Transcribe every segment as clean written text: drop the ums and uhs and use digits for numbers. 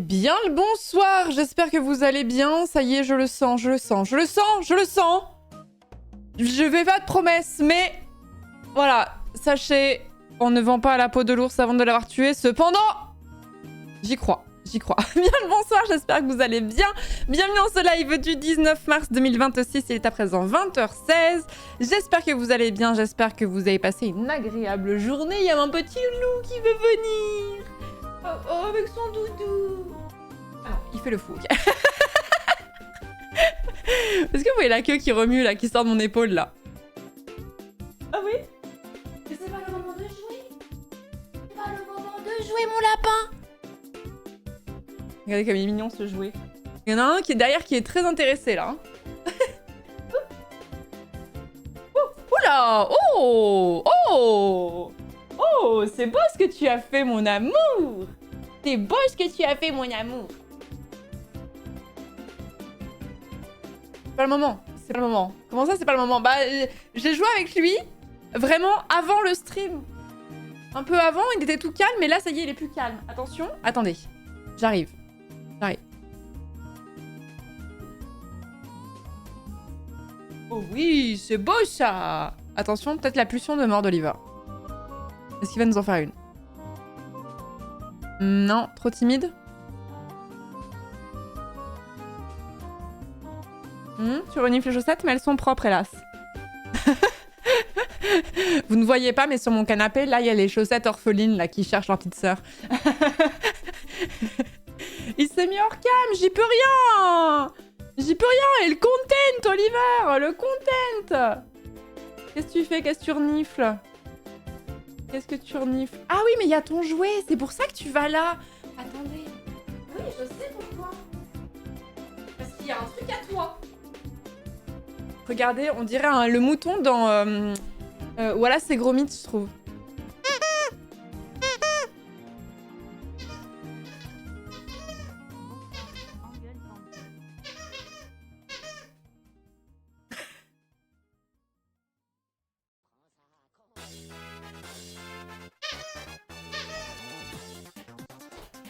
Bien le bonsoir, j'espère que vous allez bien. Ça y est, je le sens, je le sens, je le sens, je le sens. Je vais pas de promesses, mais voilà, sachez, on ne vend pas la peau de l'ours avant de l'avoir tué. Cependant, j'y crois, j'y crois. Bien le bonsoir, j'espère que vous allez bien. Bienvenue en ce live du 19 mars 2026, il est à présent 20h16. J'espère que vous allez bien, j'espère que vous avez passé une agréable journée. Il y a mon petit loulou qui veut venir. Oh, avec son doudou. Ah non, il fait le fou, ok. Est-ce que vous voyez la queue qui remue, là, qui sort de mon épaule, là? Ah oui? Mais c'est pas le moment de jouer. C'est pas le moment de jouer, mon lapin. Regardez comme il est mignon, ce jouet. Il y en a un qui est derrière qui est très intéressé, là. Oula! Oh! Oh! Oh! C'est beau ce que tu as fait, mon amour! C'est beau ce que tu as fait, mon amour! C'est pas le moment. C'est pas le moment. Comment ça, c'est pas le moment? Bah, j'ai joué avec lui vraiment avant le stream. Un peu avant, il était tout calme, mais là, ça y est, il est plus calme. Attention. Attendez. J'arrive. J'arrive. Oh oui, c'est beau ça! Attention, peut-être la pulsion de mort d'Oliver. Est-ce qu'il va nous en faire une? Non, trop timide. Tu renifles les chaussettes, mais elles sont propres, hélas. Vous ne voyez pas, mais sur mon canapé, là, il y a les chaussettes orphelines là, qui cherchent leur petite sœur. Il s'est mis hors cam, j'y peux rien! J'y peux rien! Et le content, Oliver! Le content! Qu'est-ce que tu fais? Qu'est-ce que tu renifles? Qu'est-ce que tu renifles? Ah oui, mais il y a ton jouet! C'est pour ça que tu vas là! Attendez. Oui, je sais pourquoi. Parce qu'il y a un truc à toi. Regardez, on dirait le mouton dans... voilà, c'est gros mythe, je trouve.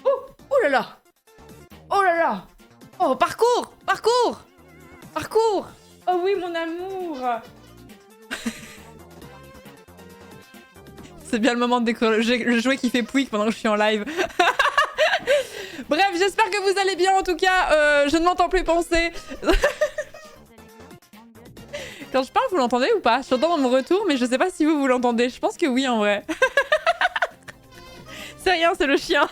Oh! Oh là là! Oh là là! Oh, parcours! Parcours! Parcours! Oh oui, mon amour! C'est bien le moment de décrocher le jouet qui fait pouic pendant que je suis en live. Bref, j'espère que vous allez bien en tout cas. Je ne m'entends plus penser. Quand je parle, vous l'entendez ou pas? J'entends dans mon retour, mais je sais pas si vous l'entendez. Je pense que oui, en vrai. C'est rien, c'est le chien.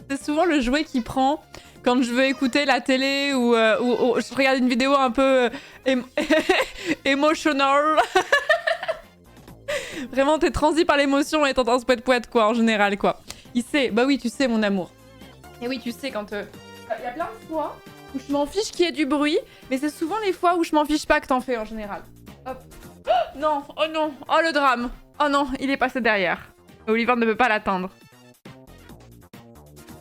C'est souvent le jouet qui prend quand je veux écouter la télé ou je regarde une vidéo un peu emotional. Vraiment, t'es transi par l'émotion et t'entends ce poète-poète, quoi, en général, quoi. Il sait, bah oui, tu sais, mon amour. Et oui, tu sais, quand... y a plein de fois où je m'en fiche qu'il y ait du bruit, mais c'est souvent les fois où je m'en fiche pas que t'en fais, en général. Hop. Oh non, oh non, oh le drame. Oh non, il est passé derrière. Oliver ne peut pas l'atteindre.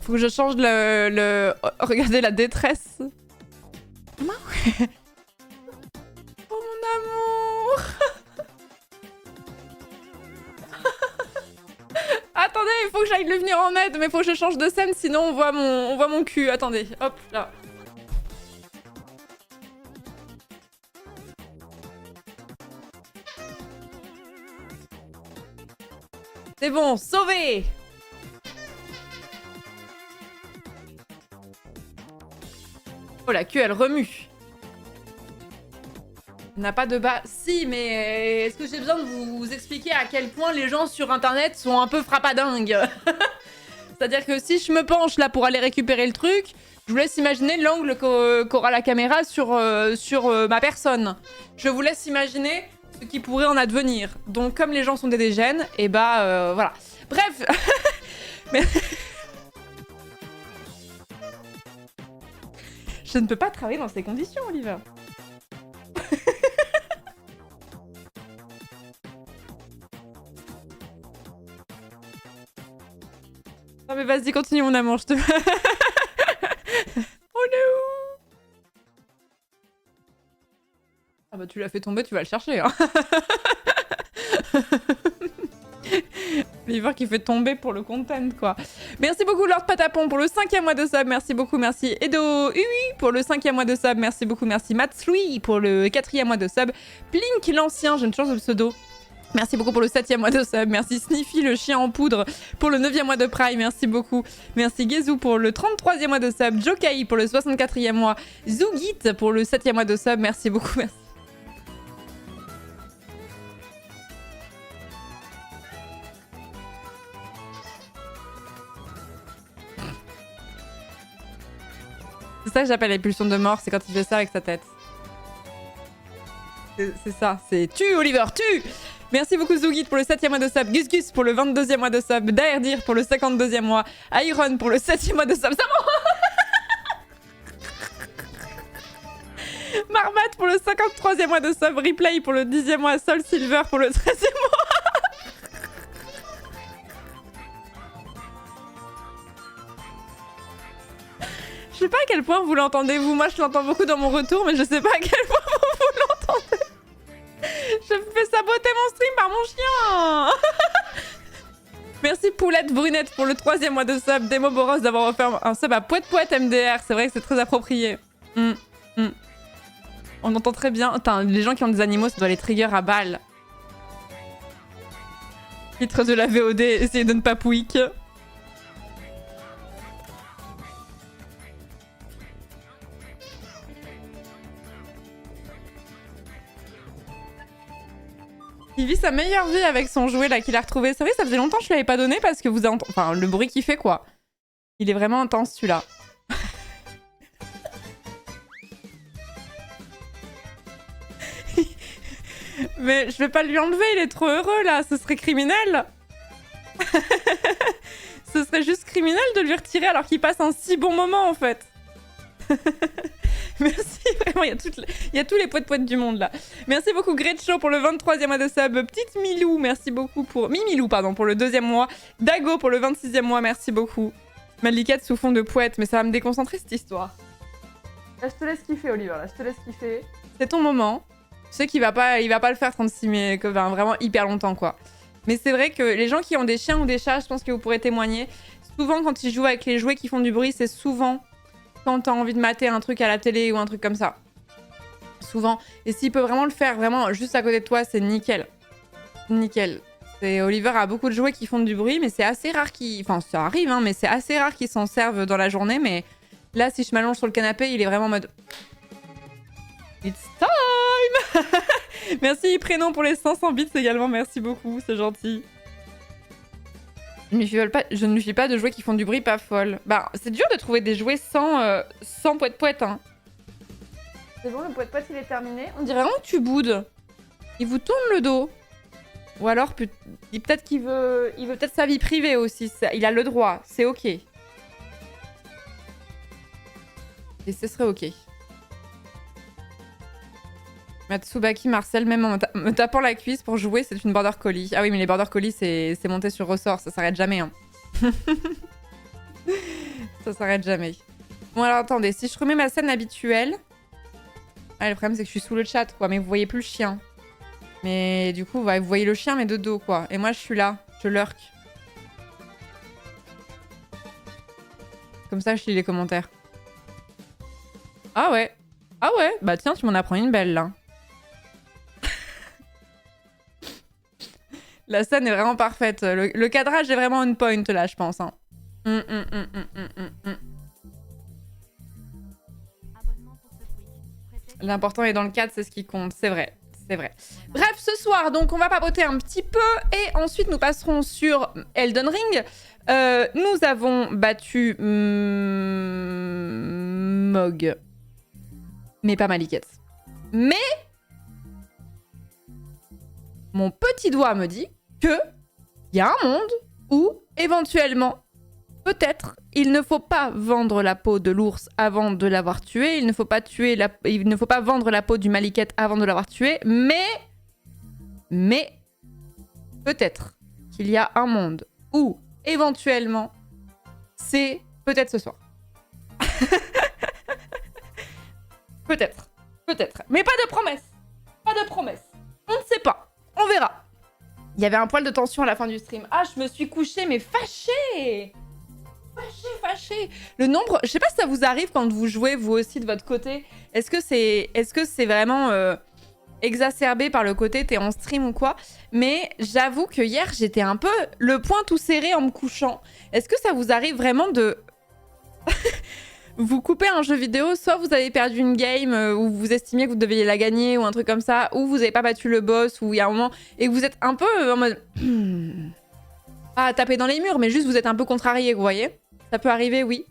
Faut que je change le... Oh, regardez la détresse. Maman. Oh mon amour. Attendez, il faut que j'aille lui venir en aide, mais il faut que je change de scène, sinon on voit mon cul. Attendez, hop, là. C'est bon, sauvé. Oh, la queue, elle remue. On n'a pas de bas... Si, mais est-ce que j'ai besoin de vous expliquer à quel point les gens sur Internet sont un peu frappadingues? C'est-à-dire que si je me penche là pour aller récupérer le truc, je vous laisse imaginer l'angle qu'aura la caméra sur ma personne. Je vous laisse imaginer ce qui pourrait en advenir. Donc comme les gens sont des dégènes, et bah voilà. Bref. Mais... Je ne peux pas travailler dans ces conditions, Oliver. Non mais vas-y, continue mon amour, je te... Oh no! Ah bah tu l'as fait tomber, tu vas le chercher, hein. Oliver qui fait tomber pour le content, quoi. Merci beaucoup, Lord Patapon, pour le 5e mois de sub. Merci beaucoup, merci. Edo Ui pour le 5e mois de sub. Merci beaucoup, merci. Matslui pour le 4e mois de sub. Plink l'ancien, je ne change de pseudo. Merci beaucoup pour le 7e mois de sub. Merci Sniffy, le chien en poudre, pour le 9e mois de Prime. Merci beaucoup. Merci Gezou pour le 33e mois de sub. Jokai pour le 64e mois. Zougit pour le 7e mois de sub. Merci beaucoup, merci. C'est ça que j'appelle les pulsions de mort, c'est quand il fait ça avec sa tête. C'est ça, c'est tu Oliver, tu. Merci beaucoup Zougit pour le 7e mois de sub, Gus Gus pour le 22e mois de sub, Daerdir pour le 52e mois, Iron pour le 7e mois de sub, ça Marmat pour le 53e mois de sub, Replay pour le 10e mois, Soul Silver pour le 13e mois. Je sais pas à quel point vous l'entendez, vous. Moi, je l'entends beaucoup dans mon retour, mais je sais pas à quel point vous l'entendez. Je me fais saboter mon stream par mon chien. Merci Poulette Brunette pour le 3e mois de sub. Demo Boros d'avoir offert un sub à Poète Poète MDR. C'est vrai que c'est très approprié. On entend très bien. Attends, les gens qui ont des animaux, ça doit les trigger à balles. Titre de la VOD, essayez de ne pas pouic. Il vit sa meilleure vie avec son jouet là qu'il a retrouvé. C'est vrai, ça faisait longtemps que je l'avais pas donné parce que vous avez enfin le bruit qu'il fait quoi. Il est vraiment intense celui-là. Mais je vais pas lui enlever, il est trop heureux là, ce serait criminel. Ce serait juste criminel de lui retirer alors qu'il passe un si bon moment en fait. Merci, vraiment, il y a tous les poètes du monde là. Merci beaucoup Gretcho pour le 23e mois de sub. Petite Milou, merci beaucoup pour... Mimilou, pardon, pour le 2e mois. Dago pour le 26e mois, merci beaucoup. Malicat sous fond de poète, mais ça va me déconcentrer cette histoire. Là, je te laisse kiffer, Oliver, là, je te laisse kiffer. C'est ton moment. Je sais qu'il va pas le faire 36 mais vraiment hyper longtemps, quoi. Mais c'est vrai que les gens qui ont des chiens ou des chats, je pense que vous pourrez témoigner. Souvent, quand ils jouent avec les jouets qui font du bruit, c'est souvent... quand t'as envie de mater un truc à la télé ou un truc comme ça. Souvent. Et s'il peut vraiment le faire, vraiment, juste à côté de toi, c'est nickel. Nickel. Oliver a beaucoup de jouets qui font du bruit, mais c'est assez rare qu'ils... Enfin, ça arrive, hein, mais c'est assez rare qu'ils s'en servent dans la journée. Mais là, si je m'allonge sur le canapé, il est vraiment en mode... It's time. Merci, prénom pour les 500 bits également. Merci beaucoup, c'est gentil. Je ne lui file pas de jouets qui font du bruit pas folle. Bah, c'est dur de trouver des jouets sans poète-poète, hein. C'est bon, le poète-poète, il est terminé. On dirait vraiment que tu boudes. Il vous tourne le dos. Ou alors, peut-être qu'il veut... Il veut peut-être sa vie privée aussi. Il a le droit. C'est ok. Et ce serait ok. Matsubaki Marcel, même en me tapant la cuisse pour jouer, c'est une border collie. Ah oui, mais les border collie, c'est monté sur ressort, ça s'arrête jamais. Hein. Ça s'arrête jamais. Bon, alors attendez, si je remets ma scène habituelle... Ah, le problème, c'est que je suis sous le chat, quoi, mais vous voyez plus le chien. Mais du coup, vous voyez le chien, mais de dos, quoi. Et moi, je suis là, je lurk. Comme ça, je lis les commentaires. Ah ouais. Ah ouais, bah tiens, tu m'en apprends une belle, là. La scène est vraiment parfaite. Le cadrage est vraiment on point là, je pense. Hein. L'important est dans le cadre, c'est ce qui compte. C'est vrai, c'est vrai. Bref, ce soir, donc, on va papoter un petit peu. Et ensuite, nous passerons sur Elden Ring. Nous avons battu... Mog. Mais pas Maliket. Mais... Mon petit doigt me dit que il y a un monde où, éventuellement, peut-être, il ne faut pas vendre la peau de l'ours avant de l'avoir tué, il ne faut pas vendre la peau du Maliket avant de l'avoir tué, mais peut-être qu'il y a un monde où, éventuellement, c'est peut-être ce soir. Peut-être, mais pas de promesse. Pas de promesse. On ne sait pas. On verra. Il y avait un poil de tension à la fin du stream. Ah, je me suis couchée, mais fâchée. Fâchée. Le nombre... Je sais pas si ça vous arrive quand vous jouez, vous aussi, de votre côté. Est-ce que c'est vraiment exacerbé par le côté t'es en stream ou quoi? Mais j'avoue que hier, j'étais un peu le poing tout serré en me couchant. Est-ce que ça vous arrive vraiment de... vous coupez un jeu vidéo, soit vous avez perdu une game où vous estimiez que vous deviez la gagner ou un truc comme ça, ou vous avez pas battu le boss, ou il y a un moment, et que vous êtes un peu en mode... pas à taper dans les murs, mais juste vous êtes un peu contrarié, vous voyez? Ça peut arriver, oui.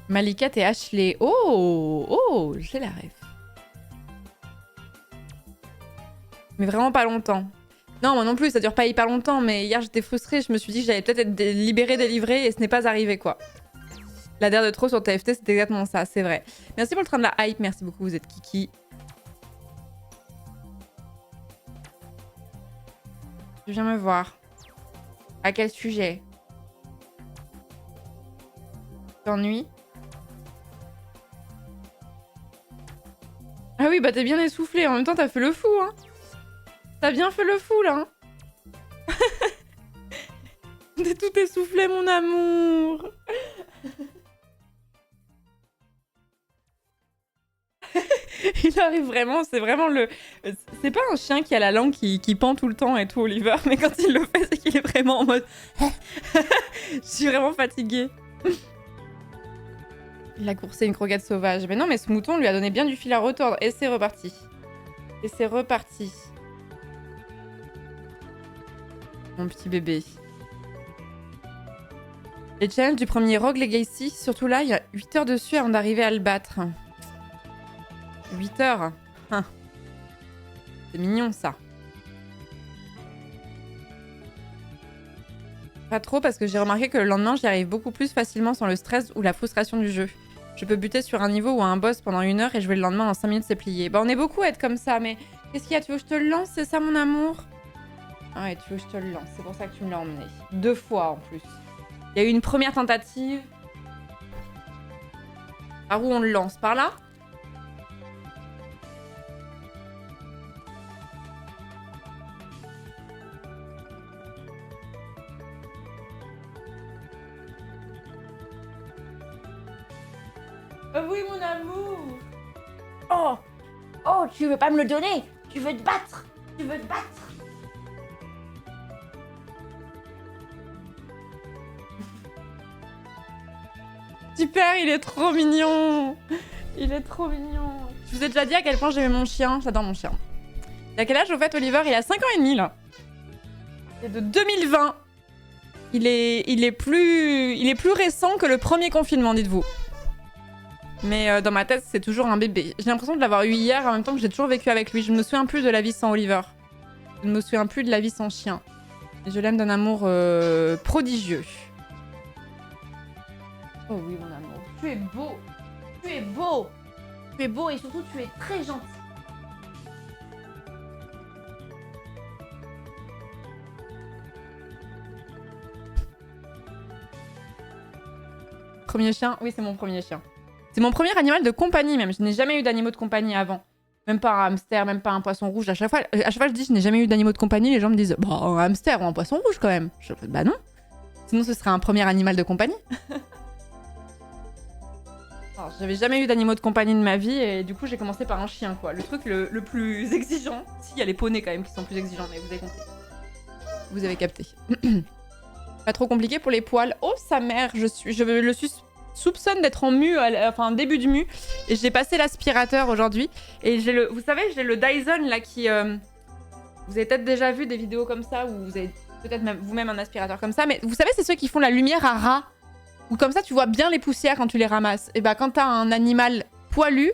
Malikat et Ashley. Oh, j'ai la ref. Mais vraiment pas longtemps. Non, moi non plus, ça dure pas hyper longtemps, mais hier j'étais frustrée, je me suis dit que j'allais peut-être être libérée, délivrée, et ce n'est pas arrivé, quoi. La DER de trop sur TFT, c'est exactement ça, c'est vrai. Merci pour le train de la hype, merci beaucoup, vous êtes kiki. Tu viens me voir. À quel sujet? T'ennuies? Ah oui, bah t'es bien essoufflé, en même temps t'as fait le fou, hein. T'as bien fait le fou, là. Hein. T'es tout essoufflé, mon amour. Il arrive vraiment, c'est vraiment le... C'est pas un chien qui a la langue qui pend tout le temps et tout, Oliver, mais quand il le fait, c'est qu'il est vraiment en mode... Je suis vraiment fatiguée. Il a coursé une croquette sauvage. Mais non, mais ce mouton lui a donné bien du fil à retordre. Et c'est reparti. Mon petit bébé. Les challenges du premier Rogue Legacy, surtout là, il y a 8 heures dessus avant d'arriver à le battre. 8 heures. Hein. C'est mignon, ça. Pas trop, parce que j'ai remarqué que le lendemain, j'y arrive beaucoup plus facilement sans le stress ou la frustration du jeu. Je peux buter sur un niveau ou un boss pendant 1 heure et jouer le lendemain en 5 minutes, c'est plié. Bah, on est beaucoup à être comme ça, mais qu'est-ce qu'il y a? Tu veux que je te le lance, c'est ça, mon amour? Ah ouais, tu veux que je te le lance, c'est pour ça que tu me l'as emmené. 2 fois, en plus. Il y a eu une première tentative. Par où on le lance? Par là? Oui, mon amour. Oh, tu veux pas me le donner? Tu veux te battre? Super, il est trop mignon. Je vous ai déjà dit à quel point j'aimais mon chien. J'adore mon chien. Il a quel âge, au fait, Oliver? Il a 5 ans et demi, là. C'est de 2020. Il est plus récent que le premier confinement, dites-vous. Mais dans ma tête, c'est toujours un bébé. J'ai l'impression de l'avoir eu hier, en même temps que j'ai toujours vécu avec lui. Je me souviens plus de la vie sans Oliver. Je ne me souviens plus de la vie sans chien. Et je l'aime d'un amour prodigieux. Oh oui, mon amour. Tu es beau. Tu es beau et surtout tu es très gentil. Premier chien? Oui, c'est mon premier chien. C'est mon premier animal de compagnie même. Je n'ai jamais eu d'animaux de compagnie avant. Même pas un hamster, même pas un poisson rouge. À chaque fois je dis je n'ai jamais eu d'animaux de compagnie. Les gens me disent bah un hamster ou un poisson rouge quand même. Bah non. Sinon ce serait un premier animal de compagnie. J'avais jamais eu d'animaux de compagnie de ma vie et du coup j'ai commencé par un chien quoi. Le truc le plus exigeant. Si, il y a les poneys quand même qui sont plus exigeants, mais vous avez compris. Vous avez capté. Pas trop compliqué pour les poils. Oh sa mère, je le soupçonne d'être en mue, enfin début de mue. Et j'ai passé l'aspirateur aujourd'hui. Et j'ai vous savez, j'ai le Dyson là qui... Vous avez peut-être déjà vu des vidéos comme ça où vous avez peut-être vous-même un aspirateur comme ça. Mais vous savez, c'est ceux qui font la lumière à ras. Ou comme ça, tu vois bien les poussières quand tu les ramasses. Et bah, quand t'as un animal poilu,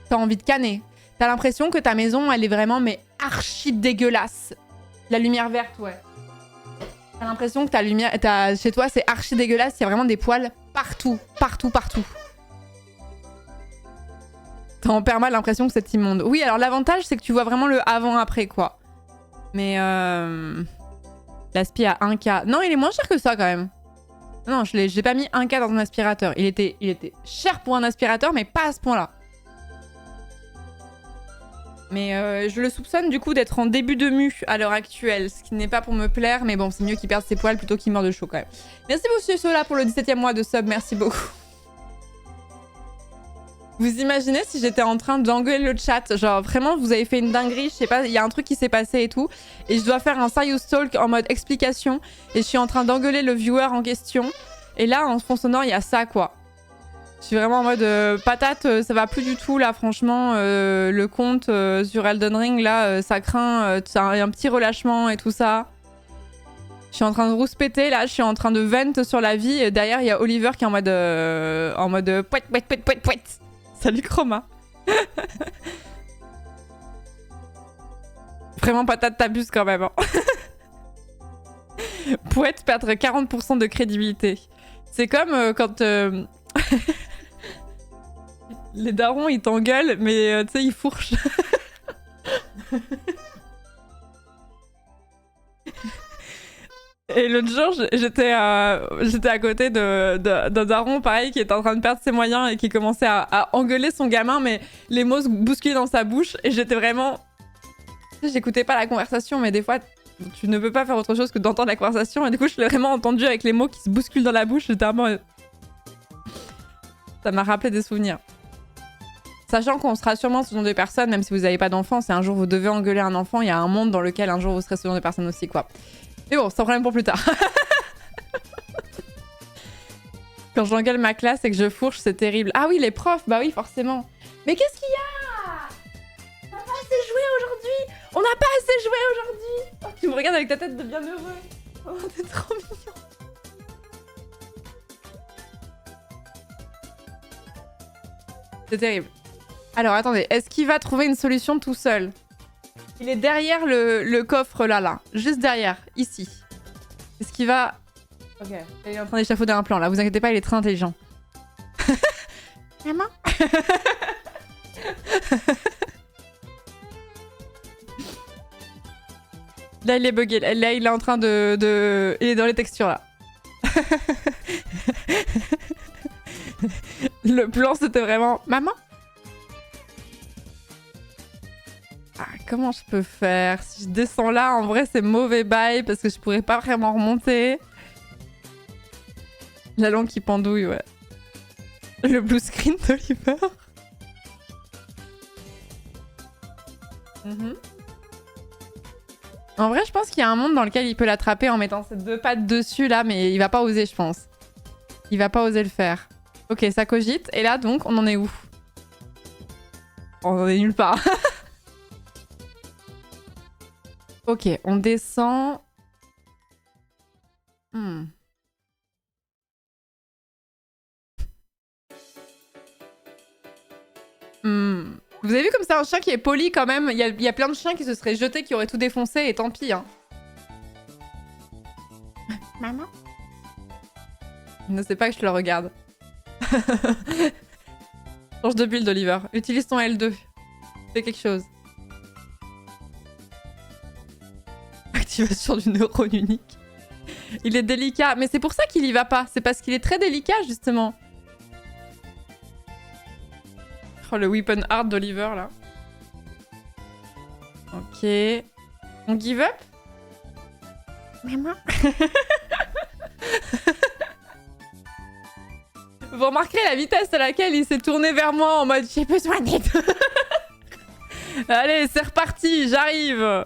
t'as envie de canner. T'as l'impression que ta maison, elle est vraiment, mais archi dégueulasse. La lumière verte, ouais. T'as l'impression que chez toi, c'est archi dégueulasse. Il y a vraiment des poils partout. T'as en perma l'impression que c'est immonde. Oui, alors l'avantage, c'est que tu vois vraiment le avant-après, quoi. Mais l'aspi à 1K. Non, il est moins cher que ça, quand même. Non, j'ai pas mis 1K dans un aspirateur. Il était cher pour un aspirateur, mais pas à ce point-là. Mais je le soupçonne du coup d'être en début de mue à l'heure actuelle, ce qui n'est pas pour me plaire, mais bon, c'est mieux qu'il perde ses poils plutôt qu'il meure de chaud quand même. Merci beaucoup Sola pour le 17e mois de sub, merci beaucoup. Vous imaginez si j'étais en train d'engueuler le chat, genre vraiment vous avez fait une dinguerie, je sais pas, il y a un truc qui s'est passé et tout, et je dois faire un serious talk en mode explication, et je suis en train d'engueuler le viewer en question, et là en fond sonore il y a ça quoi. Je suis vraiment en mode patate, ça va plus du tout là, franchement. Le compte sur Elden Ring, là, ça craint. Il y a un petit relâchement et tout ça. Je suis en train de rouspéter là, je suis en train de vent sur la vie. Et derrière, il y a Oliver qui est en mode. Pouet, pouet, pouet, pouet, pouet. Salut Chroma. Vraiment patate, t'abuses quand même. Hein. Pouet perdre 40% de crédibilité. C'est comme quand. Les darons, ils t'engueulent, mais tu sais, ils fourchent. Et l'autre jour, j'étais à côté d'un daron, pareil, qui était en train de perdre ses moyens et qui commençait à engueuler son gamin, mais les mots se bousculaient dans sa bouche. Et j'étais vraiment... J'écoutais pas la conversation, mais des fois, tu ne peux pas faire autre chose que d'entendre la conversation. Et du coup, je l'ai vraiment entendu avec les mots qui se bousculent dans la bouche. J'étais vraiment... Ça m'a rappelé des souvenirs. Sachant qu'on sera sûrement ce genre de personnes, même si vous n'avez pas d'enfant, si un jour vous devez engueuler un enfant, il y a un monde dans lequel un jour vous serez ce genre de personne aussi, quoi. Mais bon, c'est un problème pour plus tard. Quand j'engueule ma classe et que je fourche, c'est terrible. Ah oui, les profs, bah oui, forcément. Mais qu'est-ce qu'il y a? On n'a pas assez joué aujourd'hui. On n'a pas assez joué aujourd'hui. Oh, tu me regardes avec ta tête de bienheureux. Oh, t'es trop mignon. C'est terrible. Alors, attendez. Est-ce qu'il va trouver une solution tout seul? Il est derrière le coffre là. Juste derrière, ici. Est-ce qu'il va... Ok, il est en train d'échafauder un plan là. Vous inquiétez pas, il est très intelligent. Maman. Là, il est bugué. Là, il est en train de... Il est dans les textures là. Le plan, c'était vraiment... Maman. Ah, comment je peux faire? Si je descends là, en vrai, c'est mauvais bail parce que je pourrais pas vraiment remonter. La langue qui pendouille, ouais. Le blue screen d'Oliver. En vrai, je pense qu'il y a un monde dans lequel il peut l'attraper en mettant ses deux pattes dessus là, mais il va pas oser, je pense. Il va pas oser le faire. Ok, ça cogite. Et là, donc, on en est où? On en est nulle part. Ok, on descend. Vous avez vu comme c'est un chien qui est poli quand même? Il y a plein de chiens qui se seraient jetés, qui auraient tout défoncé et tant pis. Hein. Maman? Ne sais pas que je le regarde. Change de bulle d'Oliver. Utilise ton L2. Fais quelque chose. Activation du neurone unique. Il est délicat. Mais c'est pour ça qu'il y va pas. C'est parce qu'il est très délicat, justement. Oh, le weapon hard d'Oliver, là. Ok. On give up? Maman. Vous remarquerez la vitesse à laquelle il s'est tourné vers moi en mode j'ai besoin d'aide. Allez, c'est reparti, j'arrive.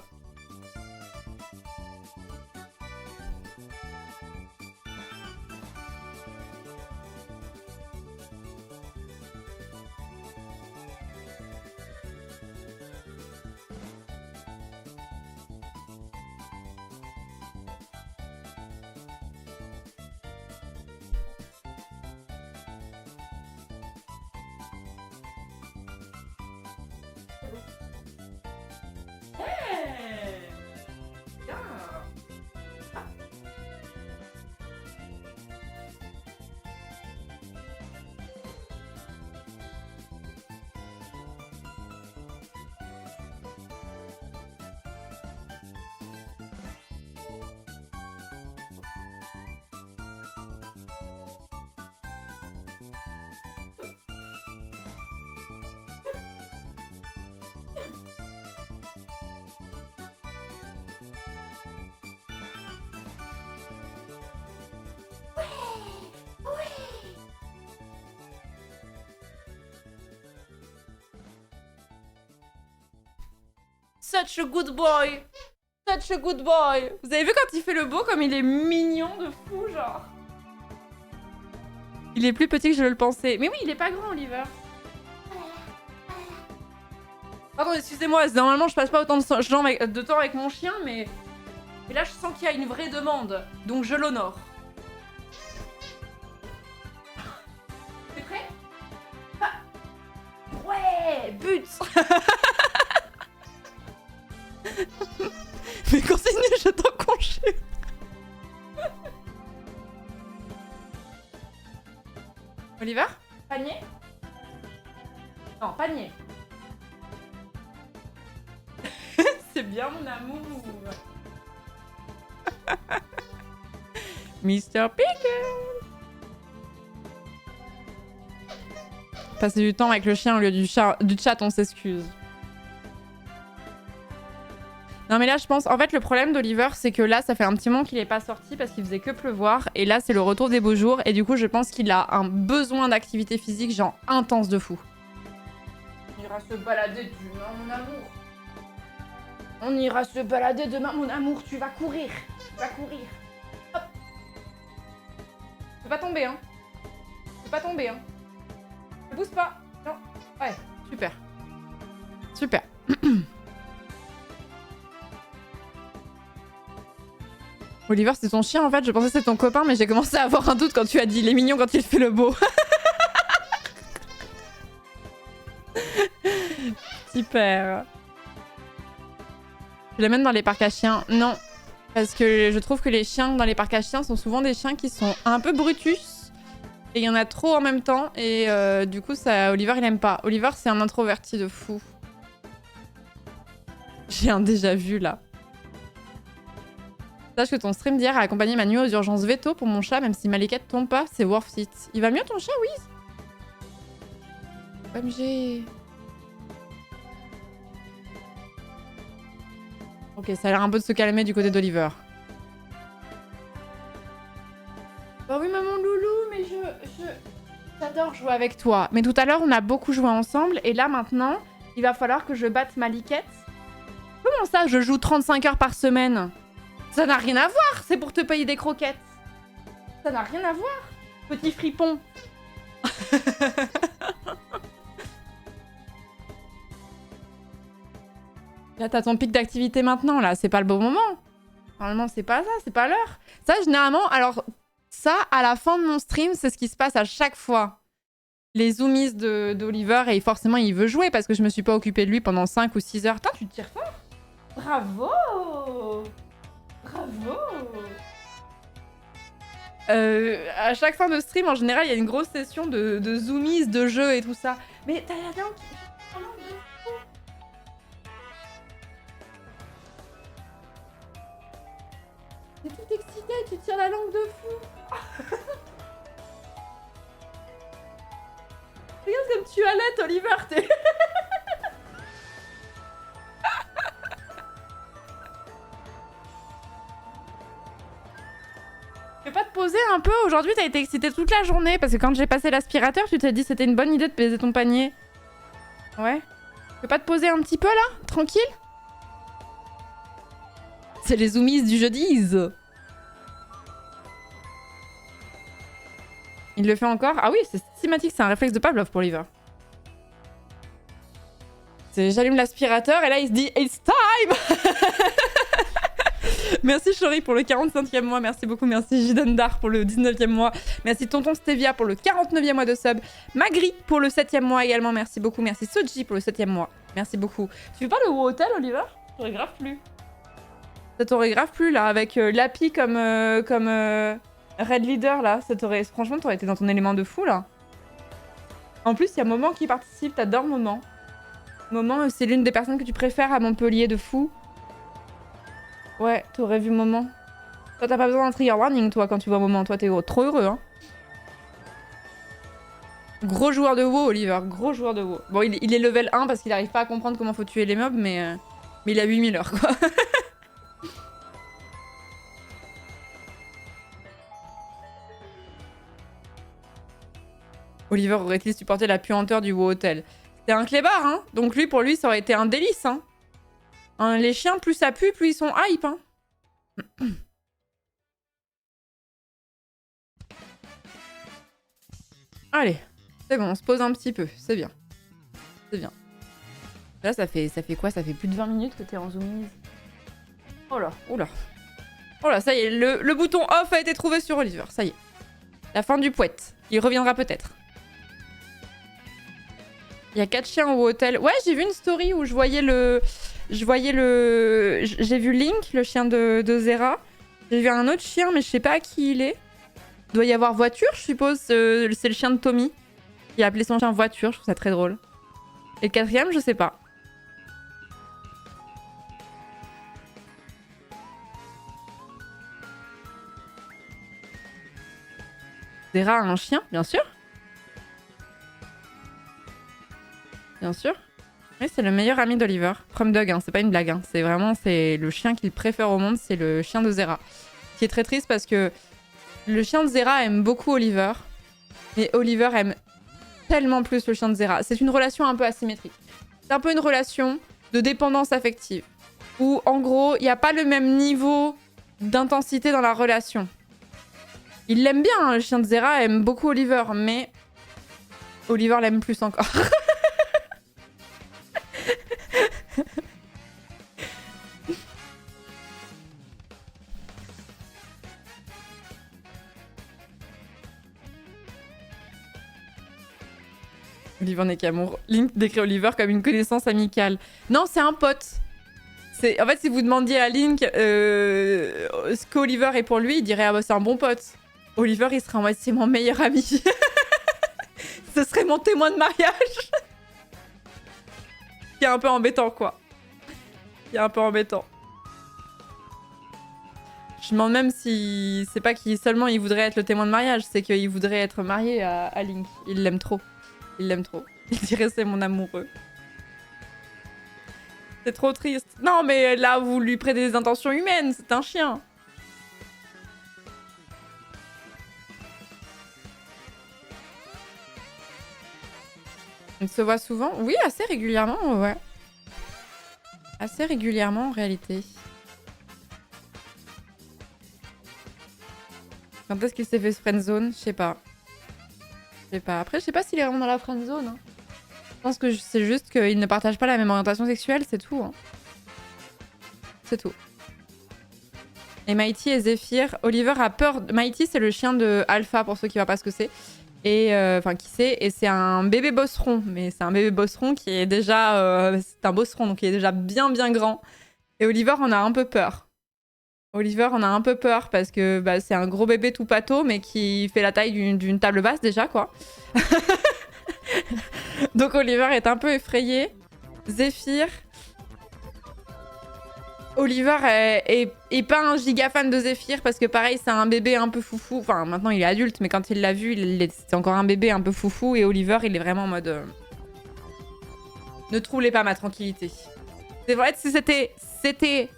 Such a good boy. Such a good boy. Vous avez vu quand il fait le beau, comme il est mignon de fou, genre. Il est plus petit que je le pensais. Mais oui, il est pas grand, Oliver. Pardon, excusez-moi, normalement je passe pas autant de temps avec mon chien, mais là je sens qu'il y a une vraie demande, donc je l'honore. T'es prêt? Ah. Ouais, but. Mais continue, je t'en conjure. Oliver? Panier? Non, panier. C'est bien mon amour. Mr. Pickle. Passer du temps avec le chien au lieu du chat, on s'excuse. Non mais là je pense, en fait le problème d'Oliver c'est que là ça fait un petit moment qu'il est pas sorti parce qu'il faisait que pleuvoir et là c'est le retour des beaux jours et du coup je pense qu'il a un besoin d'activité physique genre intense de fou. On ira se balader demain mon amour. On ira se balader demain mon amour, tu vas courir. Tu vas courir. Hop. Tu peux pas tomber hein. Tu peux pas tomber hein. Ne pousse pas. Non. Ouais, super. Super. Oliver, c'est ton chien en fait, je pensais que c'était ton copain, mais j'ai commencé à avoir un doute quand tu as dit il est mignon quand il fait le beau. Super. Je l'amène dans les parcs à chiens. Non, parce que je trouve que les chiens dans les parcs à chiens sont souvent des chiens qui sont un peu brutus. Et il y en a trop en même temps, et du coup, ça, Oliver il aime pas. Oliver, c'est un introverti de fou. J'ai un déjà vu là. Sache que ton stream d'hier a accompagné ma nuit aux urgences veto pour mon chat, même si ma liquette tombe pas, c'est worth it. Il va mieux ton chat, Wiz? OMG. Ok, ça a l'air un peu de se calmer du côté d'Oliver. Bah oui, maman loulou, mais j'adore jouer avec toi. Mais tout à l'heure, on a beaucoup joué ensemble, et là, maintenant, il va falloir que je batte ma liquette. Comment ça, je joue 35 heures par semaine? Ça n'a rien à voir, c'est pour te payer des croquettes. Ça n'a rien à voir, petit fripon. Là, t'as ton pic d'activité maintenant, là. C'est pas le bon moment. Normalement, c'est pas ça, c'est pas l'heure. Ça, généralement, alors, ça, à la fin de mon stream, c'est ce qui se passe à chaque fois. Les zoomies d'Oliver, et forcément, il veut jouer parce que je me suis pas occupée de lui pendant 5 ou 6 heures. Putain, tu te tires fort. Bravo. Bravo. À chaque fin de stream, en général, il y a une grosse session de zoomies, de jeux et tout ça. Mais t'as la langue qui... T'es toute excitée, tu tires la langue de fou. Regarde comme tu allaites, Oliver, t'es... Tu peux pas te poser un peu? Aujourd'hui, t'as été excitée toute la journée parce que quand j'ai passé l'aspirateur, tu t'es dit c'était une bonne idée de baiser ton panier. Ouais. Tu peux pas te poser un petit peu là? Tranquille? C'est les zoomies du jeudi. Il le fait encore? Ah oui, c'est systématique, c'est un réflexe de Pavlov pour Oliver. J'allume l'aspirateur et là il se dit It's time. Merci Chori pour le 45e mois, merci beaucoup, merci Jidendar pour le 19e mois, merci Tonton Stevia pour le 49e mois de sub, Magri pour le 7e mois également, merci beaucoup, merci Soji pour le 7e mois, merci beaucoup. Tu fais pas le WoW Hotel, Oliver? Ça t'aurait grave plu. Ça t'aurait grave plu là, avec Lapi comme Red Leader là, franchement t'aurais été dans ton élément de fou là. En plus il y a Moment qui participe, t'adores Moment. Moment c'est l'une des personnes que tu préfères à Montpellier de fou. Ouais, t'aurais vu Moment. Toi, t'as pas besoin d'un trigger warning, toi, quand tu vois Moment. Toi, t'es trop heureux, hein. Gros joueur de WoW, Oliver. Gros joueur de WoW. Bon, il est level 1 parce qu'il arrive pas à comprendre comment faut tuer les mobs, mais il a 8000 heures, quoi. Oliver aurait-il supporté la puanteur du WoW Hotel? C'était un clébard, hein. Donc lui, pour lui, ça aurait été un délice, hein. Hein, les chiens, plus ça pue, plus ils sont hype. Hein. Allez, c'est bon, on se pose un petit peu. C'est bien. C'est bien. Là, ça fait quoi? Ça fait plus de 20 minutes que t'es en zoomise. Oh là, oula. Oh là, ça y est, le bouton off a été trouvé sur Oliver. Ça y est. La fin du poète. Il reviendra peut-être. Il y a 4 chiens au hôtel. Ouais, j'ai vu une story où je voyais le... J'ai vu Link, le chien de Zera. J'ai vu un autre chien, mais je sais pas à qui il est. Il doit y avoir Voiture, je suppose. C'est le chien de Tommy. Il a appelé son chien Voiture, je trouve ça très drôle. Et le 4e, je sais pas. Zera a un chien, bien sûr. Bien sûr. Oui, c'est le meilleur ami d'Oliver. Prom Dog, hein, c'est pas une blague. Hein. C'est vraiment le chien qu'il préfère au monde, c'est le chien de Zera. Ce qui est très triste parce que le chien de Zera aime beaucoup Oliver. Mais Oliver aime tellement plus le chien de Zera. C'est une relation un peu asymétrique. C'est un peu une relation de dépendance affective. Où, en gros, il n'y a pas le même niveau d'intensité dans la relation. Il l'aime bien, hein, le chien de Zera aime beaucoup Oliver, mais Oliver l'aime plus encore. Oliver n'est qu'amour. Link décrit Oliver comme une connaissance amicale. Non, c'est un pote. En fait, si vous demandiez à Link ce qu'Oliver est pour lui, il dirait « Ah bah c'est un bon pote ». Oliver, il serait en mode « C'est mon meilleur ami ». Ce serait mon témoin de mariage. Qui est un peu embêtant, quoi. Qui est un peu embêtant. Je me demande même si c'est pas qu'il seulement il voudrait être le témoin de mariage, c'est qu'il voudrait être marié à Link. Il l'aime trop. Il l'aime trop. Il dirait c'est mon amoureux. C'est trop triste. Non, mais là, vous lui prêtez des intentions humaines. C'est un chien. On se voit souvent? Oui, assez régulièrement, ouais. Assez régulièrement, en réalité. Quand est-ce qu'il s'est fait ce friendzone? Je sais pas. Je sais pas. Après, je sais pas s'il est vraiment dans la friendzone. Hein. Je pense que c'est juste qu'il ne partage pas la même orientation sexuelle, c'est tout. Hein. C'est tout. Et Mighty et Zephyr. Oliver a peur. Mighty, c'est le chien de Alpha, pour ceux qui ne voient pas ce que c'est. Et enfin, qui sait. Et c'est un bébé bosseron. Mais c'est un bébé bosseron qui est déjà... c'est un bosseron, donc il est déjà bien, bien grand. Et Oliver en a un peu peur. Oliver en a un peu peur parce que bah, c'est un gros bébé tout pâteau, mais qui fait la taille d'une table basse déjà, quoi. Donc Oliver est un peu effrayé. Zephyr... Oliver est pas un giga fan de Zephyr parce que pareil c'est un bébé un peu foufou. Enfin maintenant il est adulte mais quand il l'a vu c'est encore un bébé un peu foufou et Oliver il est vraiment en mode ne troublez pas ma tranquillité. C'est vrai que si c'était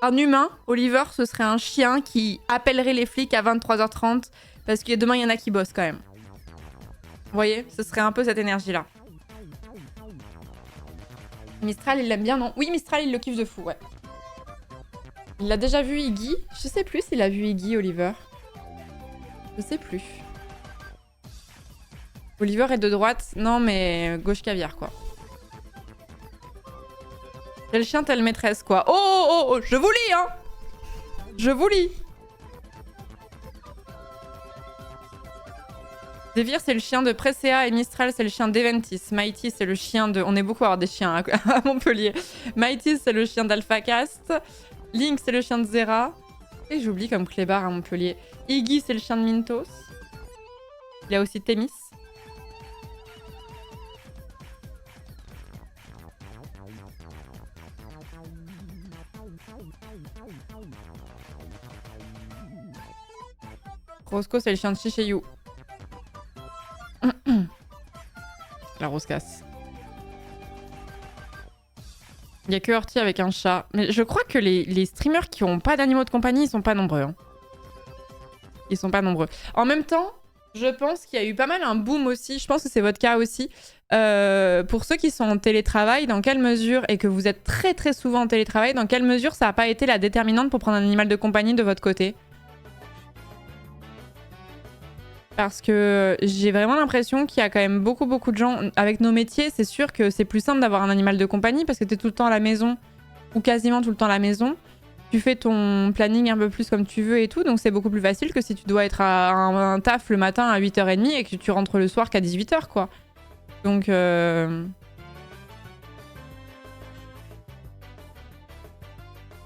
un humain, Oliver ce serait un chien qui appellerait les flics à 23h30 parce que demain il y en a qui bossent quand même. Vous voyez, ce serait un peu cette énergie là. Mistral il l'aime bien non? Oui Mistral il le kiffe de fou ouais. Il a déjà vu Iggy? Je sais plus s'il a vu Iggy, Oliver. Je sais plus. Oliver est de droite? Non, mais gauche caviar, quoi. Tel chien, telle maîtresse, quoi. Oh, oh, oh, oh, je vous lis, hein! Je vous lis! Zephyr, c'est le chien de Presea et Mistral, c'est le chien d'Eventis. Mighty, c'est le chien de... On est beaucoup à avoir des chiens à Montpellier. Mighty, c'est le chien d'AlphaCast. Link, c'est le chien de Zera. Et j'oublie comme clébard à Montpellier. Iggy, c'est le chien de Mintos. Il y a aussi Thémis. Roscoe, c'est le chien de Shishayu. La Roscasse. Il y a que Horty avec un chat. Mais je crois que les streamers qui ont pas d'animaux de compagnie, ils sont pas nombreux. Hein. Ils sont pas nombreux. En même temps, Je pense qu'il y a eu pas mal un boom aussi, je pense que c'est votre cas aussi. Pour ceux qui sont en télétravail, dans quelle mesure, et que vous êtes très très souvent en télétravail, dans quelle mesure ça n'a pas été la déterminante pour prendre un animal de compagnie de votre côté? Parce que j'ai vraiment l'impression qu'il y a quand même beaucoup de gens, avec nos métiers, c'est sûr que c'est plus simple d'avoir un animal de compagnie parce que t'es tout le temps à la maison, ou quasiment tout le temps à la maison. Tu fais ton planning un peu plus comme tu veux et tout, donc c'est beaucoup plus facile que si tu dois être à un taf le matin à 8h30 et que tu rentres le soir qu'à 18h, quoi. Donc...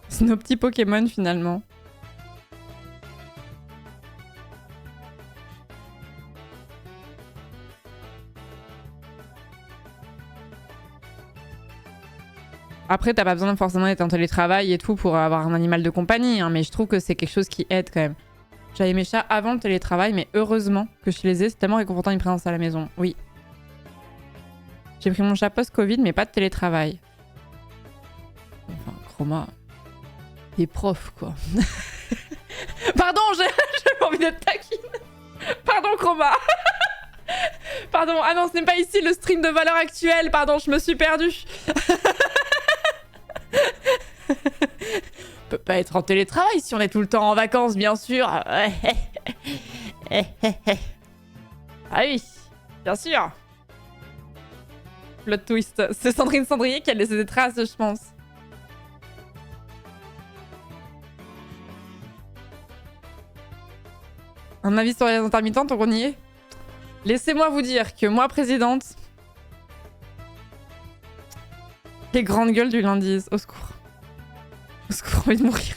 c'est nos petits Pokémon, finalement. Après, t'as pas besoin forcément d'être en télétravail et tout pour avoir un animal de compagnie, hein, mais je trouve que c'est quelque chose qui aide quand même. J'avais mes chats avant le télétravail, mais heureusement que je les ai. C'est tellement réconfortant une présence à la maison. Oui. J'ai pris mon chat post-Covid, mais pas de télétravail. Enfin, Chroma. T'es prof, quoi. Pardon, j'ai envie d'être taquine. Pardon, Chroma. Pardon, ah non, ce n'est pas ici le stream de valeur actuelle. Pardon, je me suis perdue. On peut pas être en télétravail si on est tout le temps en vacances, bien sûr. Ah oui, bien sûr. Plot twist. C'est Sandrine Cendrier qui a laissé des traces, je pense. Un avis sur les intermittentes, on y est. Laissez-moi vous dire que moi, présidente, les grandes gueules du lundi, au secours. Au secours, j'ai envie de mourir.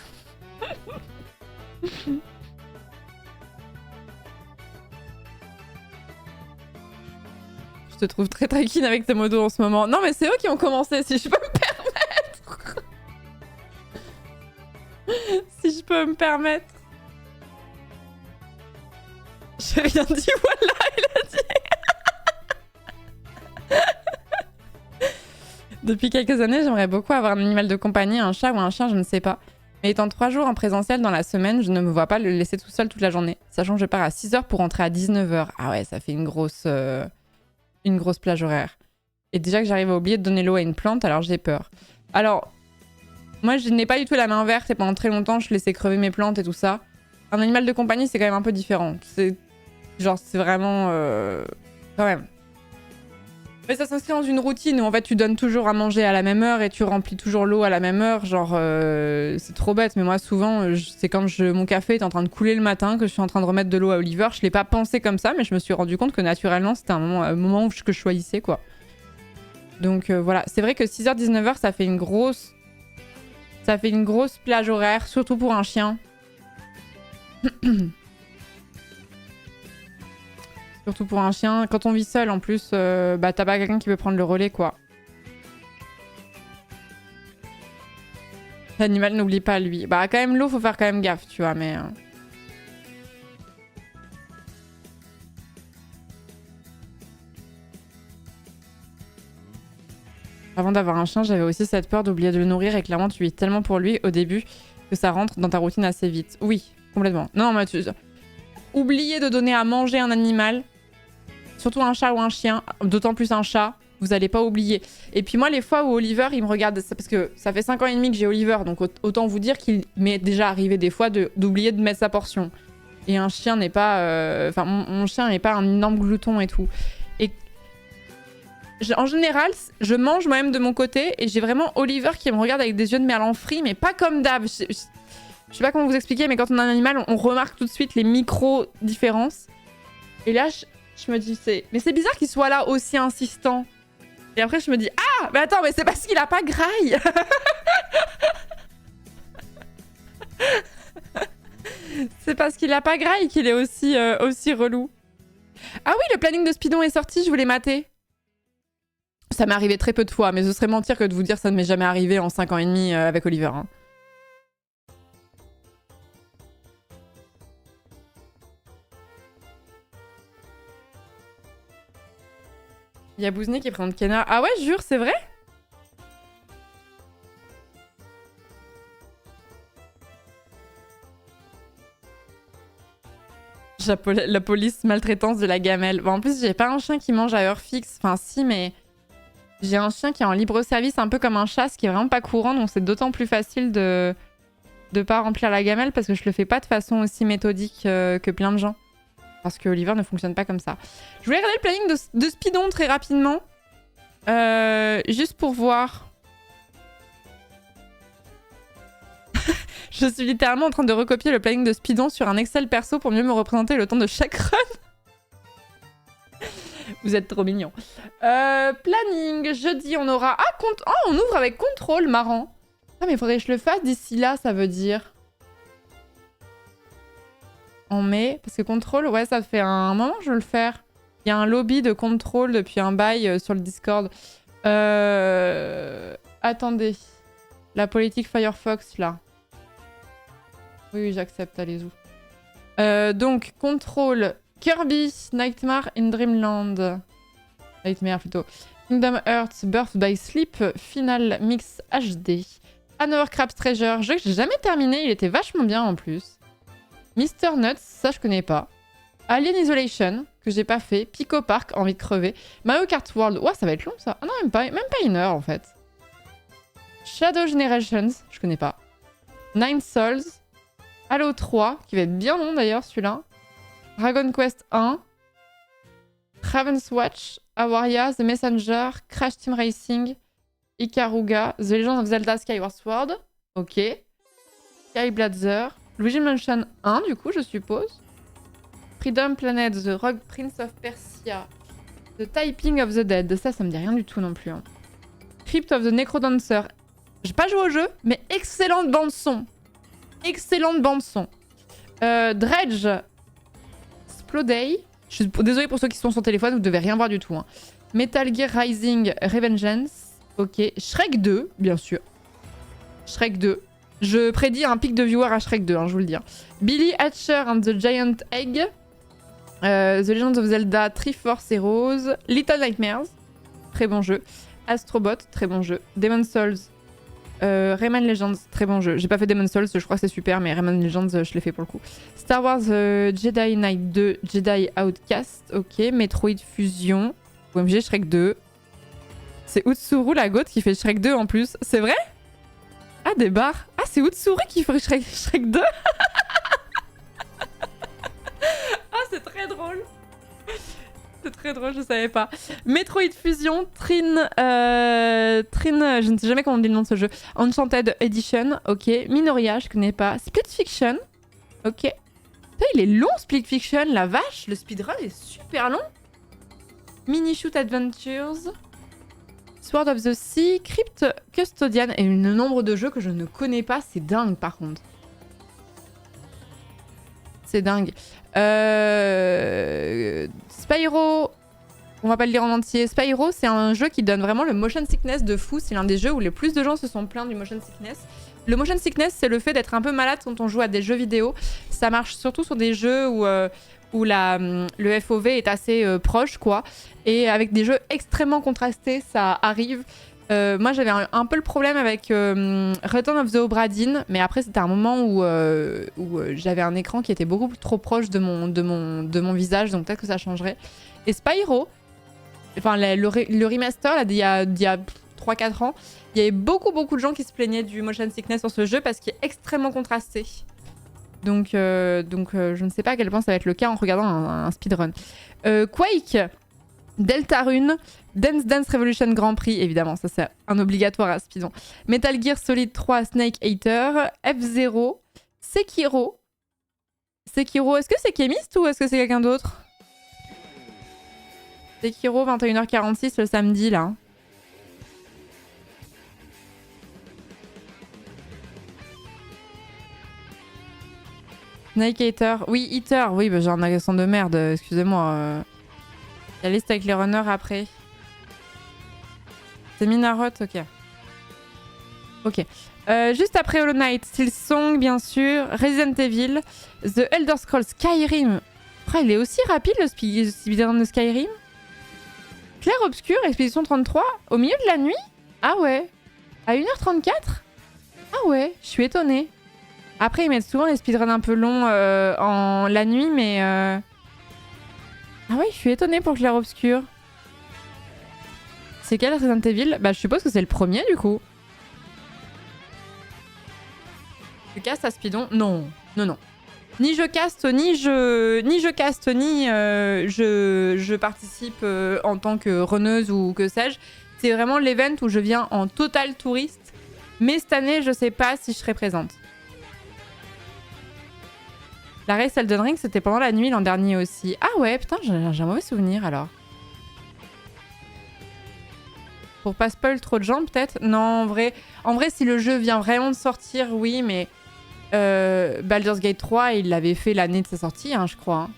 Je te trouve très taquine avec tes modos en ce moment. Non, mais c'est eux qui ont commencé, si je peux me permettre. Si je peux me permettre. J'ai rien dit, voilà, il a dit. Depuis quelques années, j'aimerais beaucoup avoir un animal de compagnie, un chat ou un chien, je ne sais pas. Mais étant 3 jours en présentiel dans la semaine, je ne me vois pas le laisser tout seul toute la journée. Sachant que je pars à 6h pour rentrer à 19h. Ah ouais, ça fait une grosse plage horaire. Et déjà que j'arrive à oublier de donner l'eau à une plante, alors j'ai peur. Alors, moi je n'ai pas du tout la main verte et pendant très longtemps je laissais crever mes plantes et tout ça. Un animal de compagnie c'est quand même un peu différent. C'est vraiment... quand même. Mais ça s'inscrit dans une routine où en fait tu donnes toujours à manger à la même heure et tu remplis toujours l'eau à la même heure. Genre, c'est trop bête, mais moi souvent, c'est quand mon café est en train de couler le matin que je suis en train de remettre de l'eau à Oliver. Je l'ai pas pensé comme ça, mais je me suis rendu compte que naturellement c'était un moment que je choisissais, quoi. Donc voilà, c'est vrai que 6h, 19h, ça fait une grosse plage horaire, surtout pour un chien. Surtout pour un chien. Quand on vit seul, en plus, bah t'as pas quelqu'un qui peut prendre le relais, quoi. L'animal n'oublie pas, lui. Bah quand même, l'eau, faut faire quand même gaffe, tu vois, mais... Avant d'avoir un chien, j'avais aussi cette peur d'oublier de le nourrir et clairement, tu vis tellement pour lui au début que ça rentre dans ta routine assez vite. Oui, complètement. Non, mais oublier de donner à manger un animal, surtout un chat ou un chien, d'autant plus un chat, vous allez pas oublier. Et puis moi, les fois où Oliver, il me regarde, parce que ça fait 5 ans et demi que j'ai Oliver, donc autant vous dire qu'il m'est déjà arrivé des fois d'oublier de mettre sa portion. Et un chien n'est pas... Enfin, mon chien n'est pas un énorme glouton et tout. Et en général, je mange moi-même de mon côté et j'ai vraiment Oliver qui me regarde avec des yeux de merlan frit, mais pas comme d'hab. Je sais pas comment vous expliquer, mais quand on a un animal, on remarque tout de suite les micro-différences. Et là, je me dis, mais c'est bizarre qu'il soit là aussi insistant. Et après, je me dis, ah, mais attends, mais c'est parce qu'il a pas graille. C'est parce qu'il a pas graille qu'il est aussi relou. Ah oui, le planning de Spidon est sorti, je voulais mater. Ça m'est arrivé très peu de fois, mais ce serait mentir que de vous dire que ça ne m'est jamais arrivé en 5 ans et demi avec Oliver. Hein. Il y a Bouzné qui présente Kenna. Ah ouais, jure, c'est vrai? La police maltraitance de la gamelle. Bon, en plus, j'ai pas un chien qui mange à heure fixe. Enfin, si, mais j'ai un chien qui est en libre service, un peu comme un chat, ce qui est vraiment pas courant. Donc, c'est d'autant plus facile de pas remplir la gamelle parce que je le fais pas de façon aussi méthodique que plein de gens. Parce que Oliver ne fonctionne pas comme ça. Je voulais regarder le planning de Speedon très rapidement. Juste pour voir. Je suis littéralement en train de recopier le planning de Speedon sur un Excel perso pour mieux me représenter le temps de chaque run. Vous êtes trop mignons. Planning, jeudi, on aura... Ah, on ouvre avec contrôle, marrant. Ah, mais il faudrait que je le fasse d'ici là, ça veut dire. En mai, parce que contrôle, ouais, ça fait un moment que je veux le faire. Il y a un lobby de contrôle depuis un bail sur le Discord. Attendez. La politique Firefox, là. Oui, j'accepte, allez-y. Donc, contrôle Kirby, Nightmare in Dreamland. Nightmare plutôt. Kingdom Hearts, Birth by Sleep, Final Mix HD. Another Crab's Treasure, jeu que j'ai jamais terminé, il était vachement bien en plus. Mr. Nuts, ça je connais pas. Alien Isolation, que j'ai pas fait. Pico Park, envie de crever. Mario Kart World, ouais, ça va être long ça. Ah non, même pas une heure en fait. Shadow Generations, je connais pas. Nine Souls. Halo 3, qui va être bien long d'ailleurs celui-là. Dragon Quest 1. Raven's Watch. Awaria, The Messenger. Crash Team Racing. Ikaruga. The Legend of Zelda Skyward Sword. Ok. Sky Blazer. Luigi Mansion 1 du coup je suppose. Freedom Planet. The Rogue Prince of Persia. The Typing of the Dead. Ça me dit rien du tout non plus. Hein. Crypt of the Necrodancer. J'ai pas joué au jeu, mais excellente bande-son. Excellente bande-son. Dredge. Sploday. Je suis désolée pour ceux qui sont sur téléphone, vous devez rien voir du tout. Hein. Metal Gear Rising Revengeance. Ok. Shrek 2, bien sûr. Shrek 2. Je prédis un pic de viewer à Shrek 2, hein, je vous le dis. Hein. Billy Hatcher and the Giant Egg. The Legend of Zelda Triforce Heroes. Little Nightmares. Très bon jeu. Astrobot, très bon jeu. Demon's Souls. Rayman Legends, très bon jeu. J'ai pas fait Demon's Souls, je crois que c'est super, mais Rayman Legends, je l'ai fait pour le coup. Star Wars Jedi Knight 2, Jedi Outcast, ok. Metroid Fusion, OMG Shrek 2. C'est Utsuru la goth qui fait Shrek 2 en plus. C'est vrai? Ah, des barres. Ah, c'est Utsuru qui fait Shrek 2. Ah, c'est très drôle. C'est très drôle, je savais pas. Metroid Fusion, Trin, je ne sais jamais comment on dit le nom de ce jeu. Enchanted Edition, ok. Minoria, je connais pas. Split Fiction, ok. Putain, il est long Split Fiction, la vache. Le speedrun est super long. Mini Shoot Adventures, Sword of the Sea, Crypt Custodian et le nombre de jeux que je ne connais pas, c'est dingue par contre. C'est dingue. Spyro, on va pas le lire en entier. Spyro, c'est un jeu qui donne vraiment le motion sickness de fou. C'est l'un des jeux où le plus de gens se sont plaints du motion sickness. Le motion sickness, c'est le fait d'être un peu malade quand on joue à des jeux vidéo. Ça marche surtout sur des jeux où le FOV est assez proche, quoi. Et avec des jeux extrêmement contrastés, ça arrive. Moi, j'avais un peu le problème avec Return of the Obra Dinn, mais après, c'était un moment où j'avais un écran qui était beaucoup trop proche de mon visage, donc peut-être que ça changerait. Et Spyro, enfin le remaster, là, il y a 3-4 ans, il y avait beaucoup de gens qui se plaignaient du motion sickness sur ce jeu parce qu'il est extrêmement contrasté. Donc je ne sais pas à quel point ça va être le cas en regardant un speedrun. Quake, Deltarune, Dance Revolution Grand Prix, évidemment, ça c'est un obligatoire à speedon. Metal Gear Solid 3, Snake Eater, F0, Sekiro. Sekiro, est-ce que c'est Kémiste ou est-ce que c'est quelqu'un d'autre? Sekiro, 21h46 le samedi, là. Snake Eater, oui, Eater, oui, bah, j'ai un accent de merde, excusez-moi. La liste avec les runners après. C'est Minarot, ok. Ok. Juste après Hollow Knight, Silksong, bien sûr. Resident Evil. The Elder Scrolls Skyrim. Oh, il est aussi rapide le speedrun de Skyrim. Clair Obscur, Expédition 33. Au milieu de la nuit? Ah ouais. À 1h34? Ah ouais, je suis étonnée. Après, ils mettent souvent les speedruns un peu longs en la nuit, mais... Ah ouais, je suis étonnée pour Clair Obscur. C'est quel Resident Evil? Bah, je suppose que c'est le premier, du coup. Tu castes à speedon? Non. Non, non. Ni je caste, ni je caste, ni je participe en tant que runneuse ou que sais-je. C'est vraiment l'event où je viens en total touriste. Mais cette année, je sais pas si je serai présente. La race Elden Ring, c'était pendant la nuit l'an dernier aussi. Ah ouais, putain, j'ai un mauvais souvenir alors. Pour pas spoil trop de gens, peut-être? Non, en vrai, si le jeu vient vraiment de sortir, oui, mais... Baldur's Gate 3, il l'avait fait l'année de sa sortie, hein, je crois.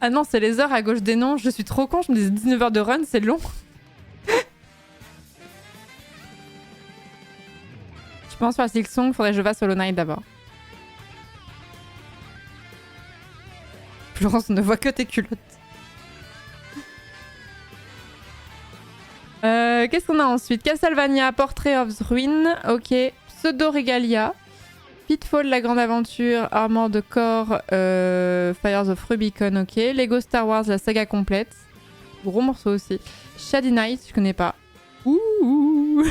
Ah non, c'est les heures à gauche des noms. Je suis trop con, je me disais 19 heures de run, c'est long. Je pense faire Silksong, faudrait que je fasse Hollow Knight d'abord. Florence ne voit que tes culottes. Qu'est-ce qu'on a ensuite? Castlevania, Portrait of the Ruin, ok. Pseudo Regalia, Pitfall, La Grande Aventure, Armored Core, Fires of Rubicon, ok. Lego Star Wars, la saga complète. Gros morceau aussi. Shady Night, je connais pas. Ouh.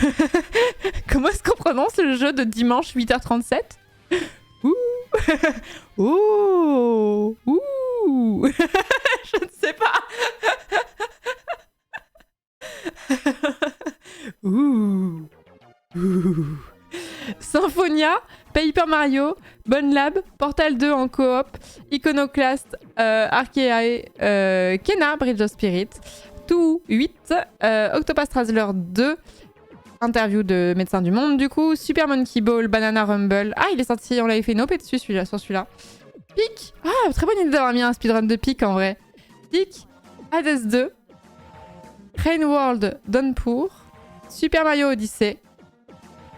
Comment est-ce qu'on prononce le jeu de dimanche 8h37? Ouh. Ouh. Ouh. Je ne sais pas. Ouh. Ouh. Symphonia, Paper Mario, Bone Lab, Portal 2 en coop, Iconoclast, Arceae, Kena, Bridge of Spirit, Tout 8, Octopus Traveler 2, interview de Médecin du Monde du coup, Super Monkey Ball, Banana Rumble. Ah, il est sorti, on l'avait fait une OP dessus celui-là, sur celui-là. Peak. Ah, très bonne idée d'avoir mis un speedrun de Peak en vrai. Peak, Hades 2, Rain World Downpour, Super Mario Odyssey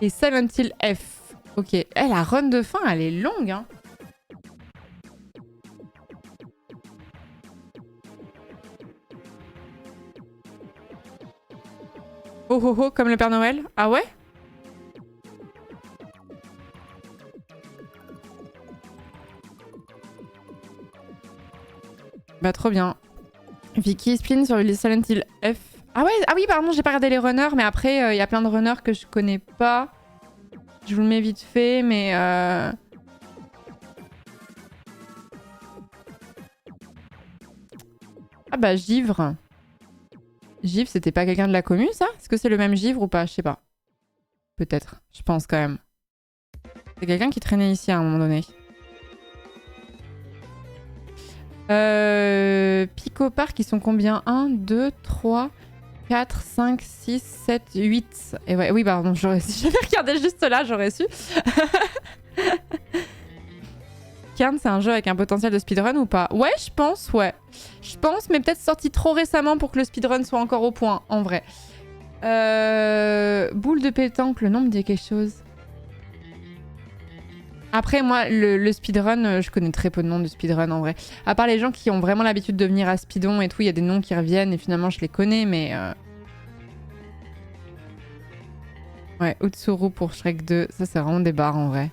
et Silent Hill F. Ok, la run de fin, elle est longue, hein. Oh oh oh, comme le Père Noël. Ah ouais? Bah trop bien. Vicky Spin sur le Silent Hill F. Ah ouais, ah oui, pardon, j'ai pas regardé les runners, mais après, il y a plein de runners que je connais pas. Je vous le mets vite fait, mais... Ah bah, Givre. Givre, c'était pas quelqu'un de la commu, ça? Est-ce que c'est le même Givre ou pas? Je sais pas. Peut-être. Je pense quand même. C'est quelqu'un qui traînait ici à un moment donné. Pico Park, ils sont combien? 1, 2, 3, 4, 5, 6, 7, 8. Et ouais, oui, pardon, j'aurais su. J'avais regardé juste là, j'aurais su. Kern, c'est un jeu avec un potentiel de speedrun ou pas? Ouais, je pense, ouais. Je pense, mais peut-être sorti trop récemment pour que le speedrun soit encore au point, en vrai. Boule de pétanque, le nom me dit quelque chose. Après, moi, le speedrun, je connais très peu de noms de speedrun, en vrai. À part les gens qui ont vraiment l'habitude de venir à Speedon et tout, il y a des noms qui reviennent et finalement, je les connais, mais... Ouais, Utsuru pour Shrek 2, ça, c'est vraiment des barres, en vrai.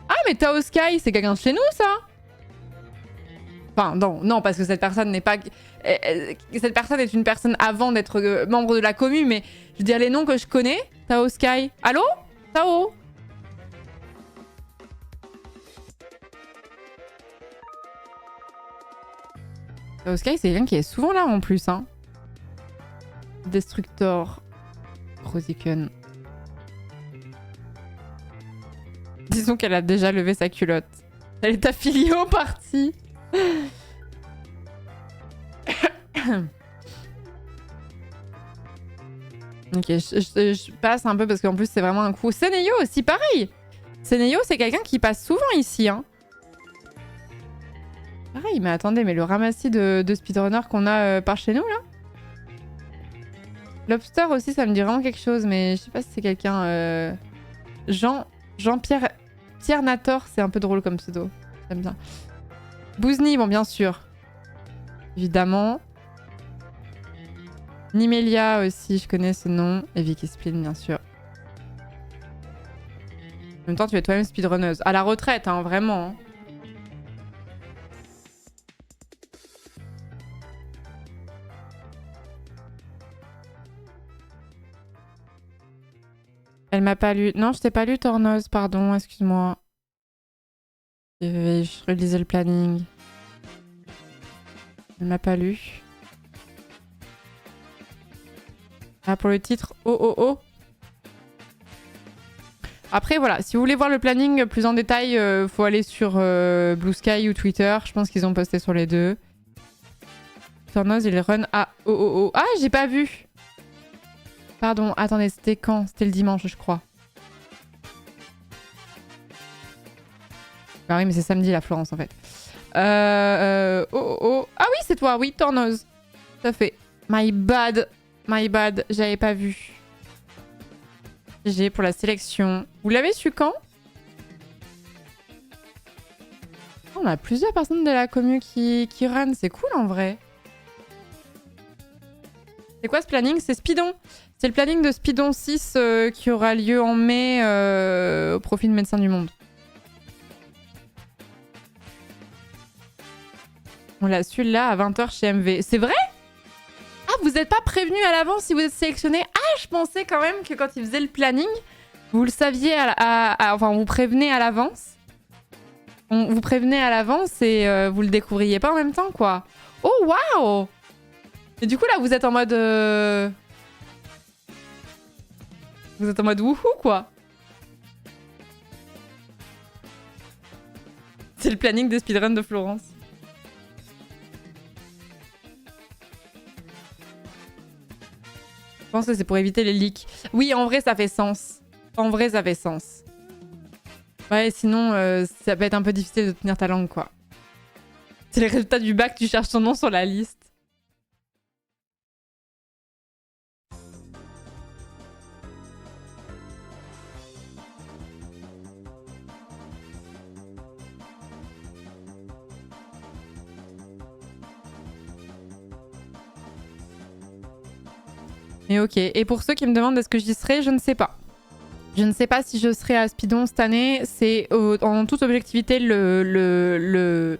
Ah, mais Tao Sky, c'est quelqu'un de chez nous, ça? Enfin, non, parce que cette personne n'est pas... Cette personne est une personne avant d'être membre de la commu, mais je veux dire les noms que je connais. Tao Sky. Allô? Tao? Tao Sky, c'est quelqu'un qui est souvent là en plus, hein. Destructor. Rosiken. Disons qu'elle a déjà levé sa culotte. Elle est affiliée au parti. Ok, je passe un peu parce qu'en plus c'est vraiment un coup. Seneyo aussi, pareil. Seneyo, c'est quelqu'un qui passe souvent ici, hein. Pareil, mais attendez, mais le ramassis de speedrunners qu'on a par chez nous, là. Lobster aussi, ça me dit vraiment quelque chose, mais je sais pas si c'est quelqu'un... Jean-Pierre... Pierre Nator, c'est un peu drôle comme pseudo. J'aime bien. Bouzni, bon, bien sûr. évidemment. Nimelia aussi, je connais ce nom. Et Vicky Spleen, bien sûr. En même temps, tu es toi-même speedrunneuse. À la retraite, hein, vraiment. Hein. Elle m'a pas lu. Non, je t'ai pas lu, Tornoz, pardon, excuse-moi. Je relisais le planning. Elle m'a pas lu. Ah, pour le titre, oh oh oh. Après, voilà, si vous voulez voir le planning plus en détail, faut aller sur Blue Sky ou Twitter. Je pense qu'ils ont posté sur les deux. Tornoz, il run à oh oh oh. Ah, j'ai pas vu. Pardon, attendez, c'était quand? C'était le dimanche, je crois. Bah oui, mais c'est samedi, la Florence, en fait. Oh oh oh. Ah oui, c'est toi, oui, Tornoz. Tout à fait. My bad. My bad, j'avais pas vu. GG pour la sélection. Vous l'avez su quand? On a plusieurs personnes de la commu qui run. C'est cool en vrai. C'est quoi ce planning? C'est Speedon. C'est le planning de Speedon 6 qui aura lieu en mai au profit de Médecins du Monde. On l'a su là à 20h chez MV. C'est vrai? Ah, vous n'êtes pas prévenu à l'avance si vous êtes sélectionné? Ah, je pensais quand même que quand ils faisaient le planning, vous le saviez, enfin, on vous prévenait à l'avance. On vous prévenait à l'avance et vous le découvriez pas en même temps, quoi. Oh, waouh! Et du coup, là, vous êtes en mode... Vous êtes en mode wouhou, quoi. C'est le planning des speedruns de Florence. Je pense que c'est pour éviter les leaks. Oui, en vrai, ça fait sens. En vrai, ça fait sens. Ouais, sinon, ça peut être un peu difficile de tenir ta langue, quoi. C'est les résultats du bac, tu cherches ton nom sur la liste. Mais ok. Et pour ceux qui me demandent est-ce que j'y serai, je ne sais pas. Je ne sais pas si je serai à Speedon cette année. C'est en toute objectivité l'un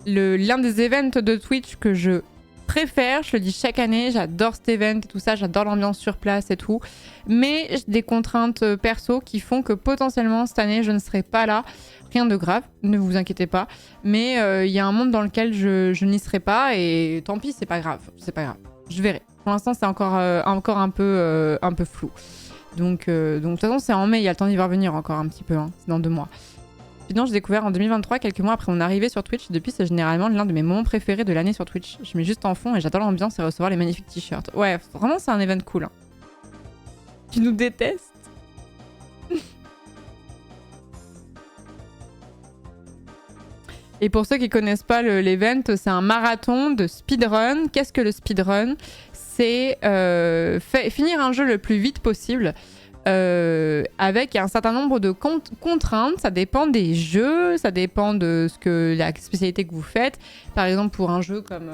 des events de Twitch que je préfère. Je le dis chaque année. J'adore cet event et tout ça. J'adore l'ambiance sur place et tout. Mais j'ai des contraintes perso qui font que potentiellement cette année, je ne serai pas là. Rien de grave, ne vous inquiétez pas. Mais il y a un monde dans lequel je n'y serai pas. Et tant pis, c'est pas grave. C'est pas grave. Je verrai. Pour l'instant, c'est encore un peu flou. Donc de toute façon, c'est en mai, il y a le temps d'y revenir encore un petit peu. Hein. C'est dans 2 mois. Sinon, j'ai découvert en 2023, quelques mois après mon arrivée sur Twitch. Depuis, c'est généralement l'un de mes moments préférés de l'année sur Twitch. Je mets juste en fond et j'adore l'ambiance et recevoir les magnifiques t-shirts. Ouais, vraiment, c'est un event cool. Hein. Tu nous détestes? Et pour ceux qui connaissent pas l'event, c'est un marathon de speedrun. Qu'est-ce que le speedrun? C'est finir un jeu le plus vite possible avec un certain nombre de contraintes. Ça dépend des jeux, ça dépend de la spécialité que vous faites. Par exemple, pour un jeu comme...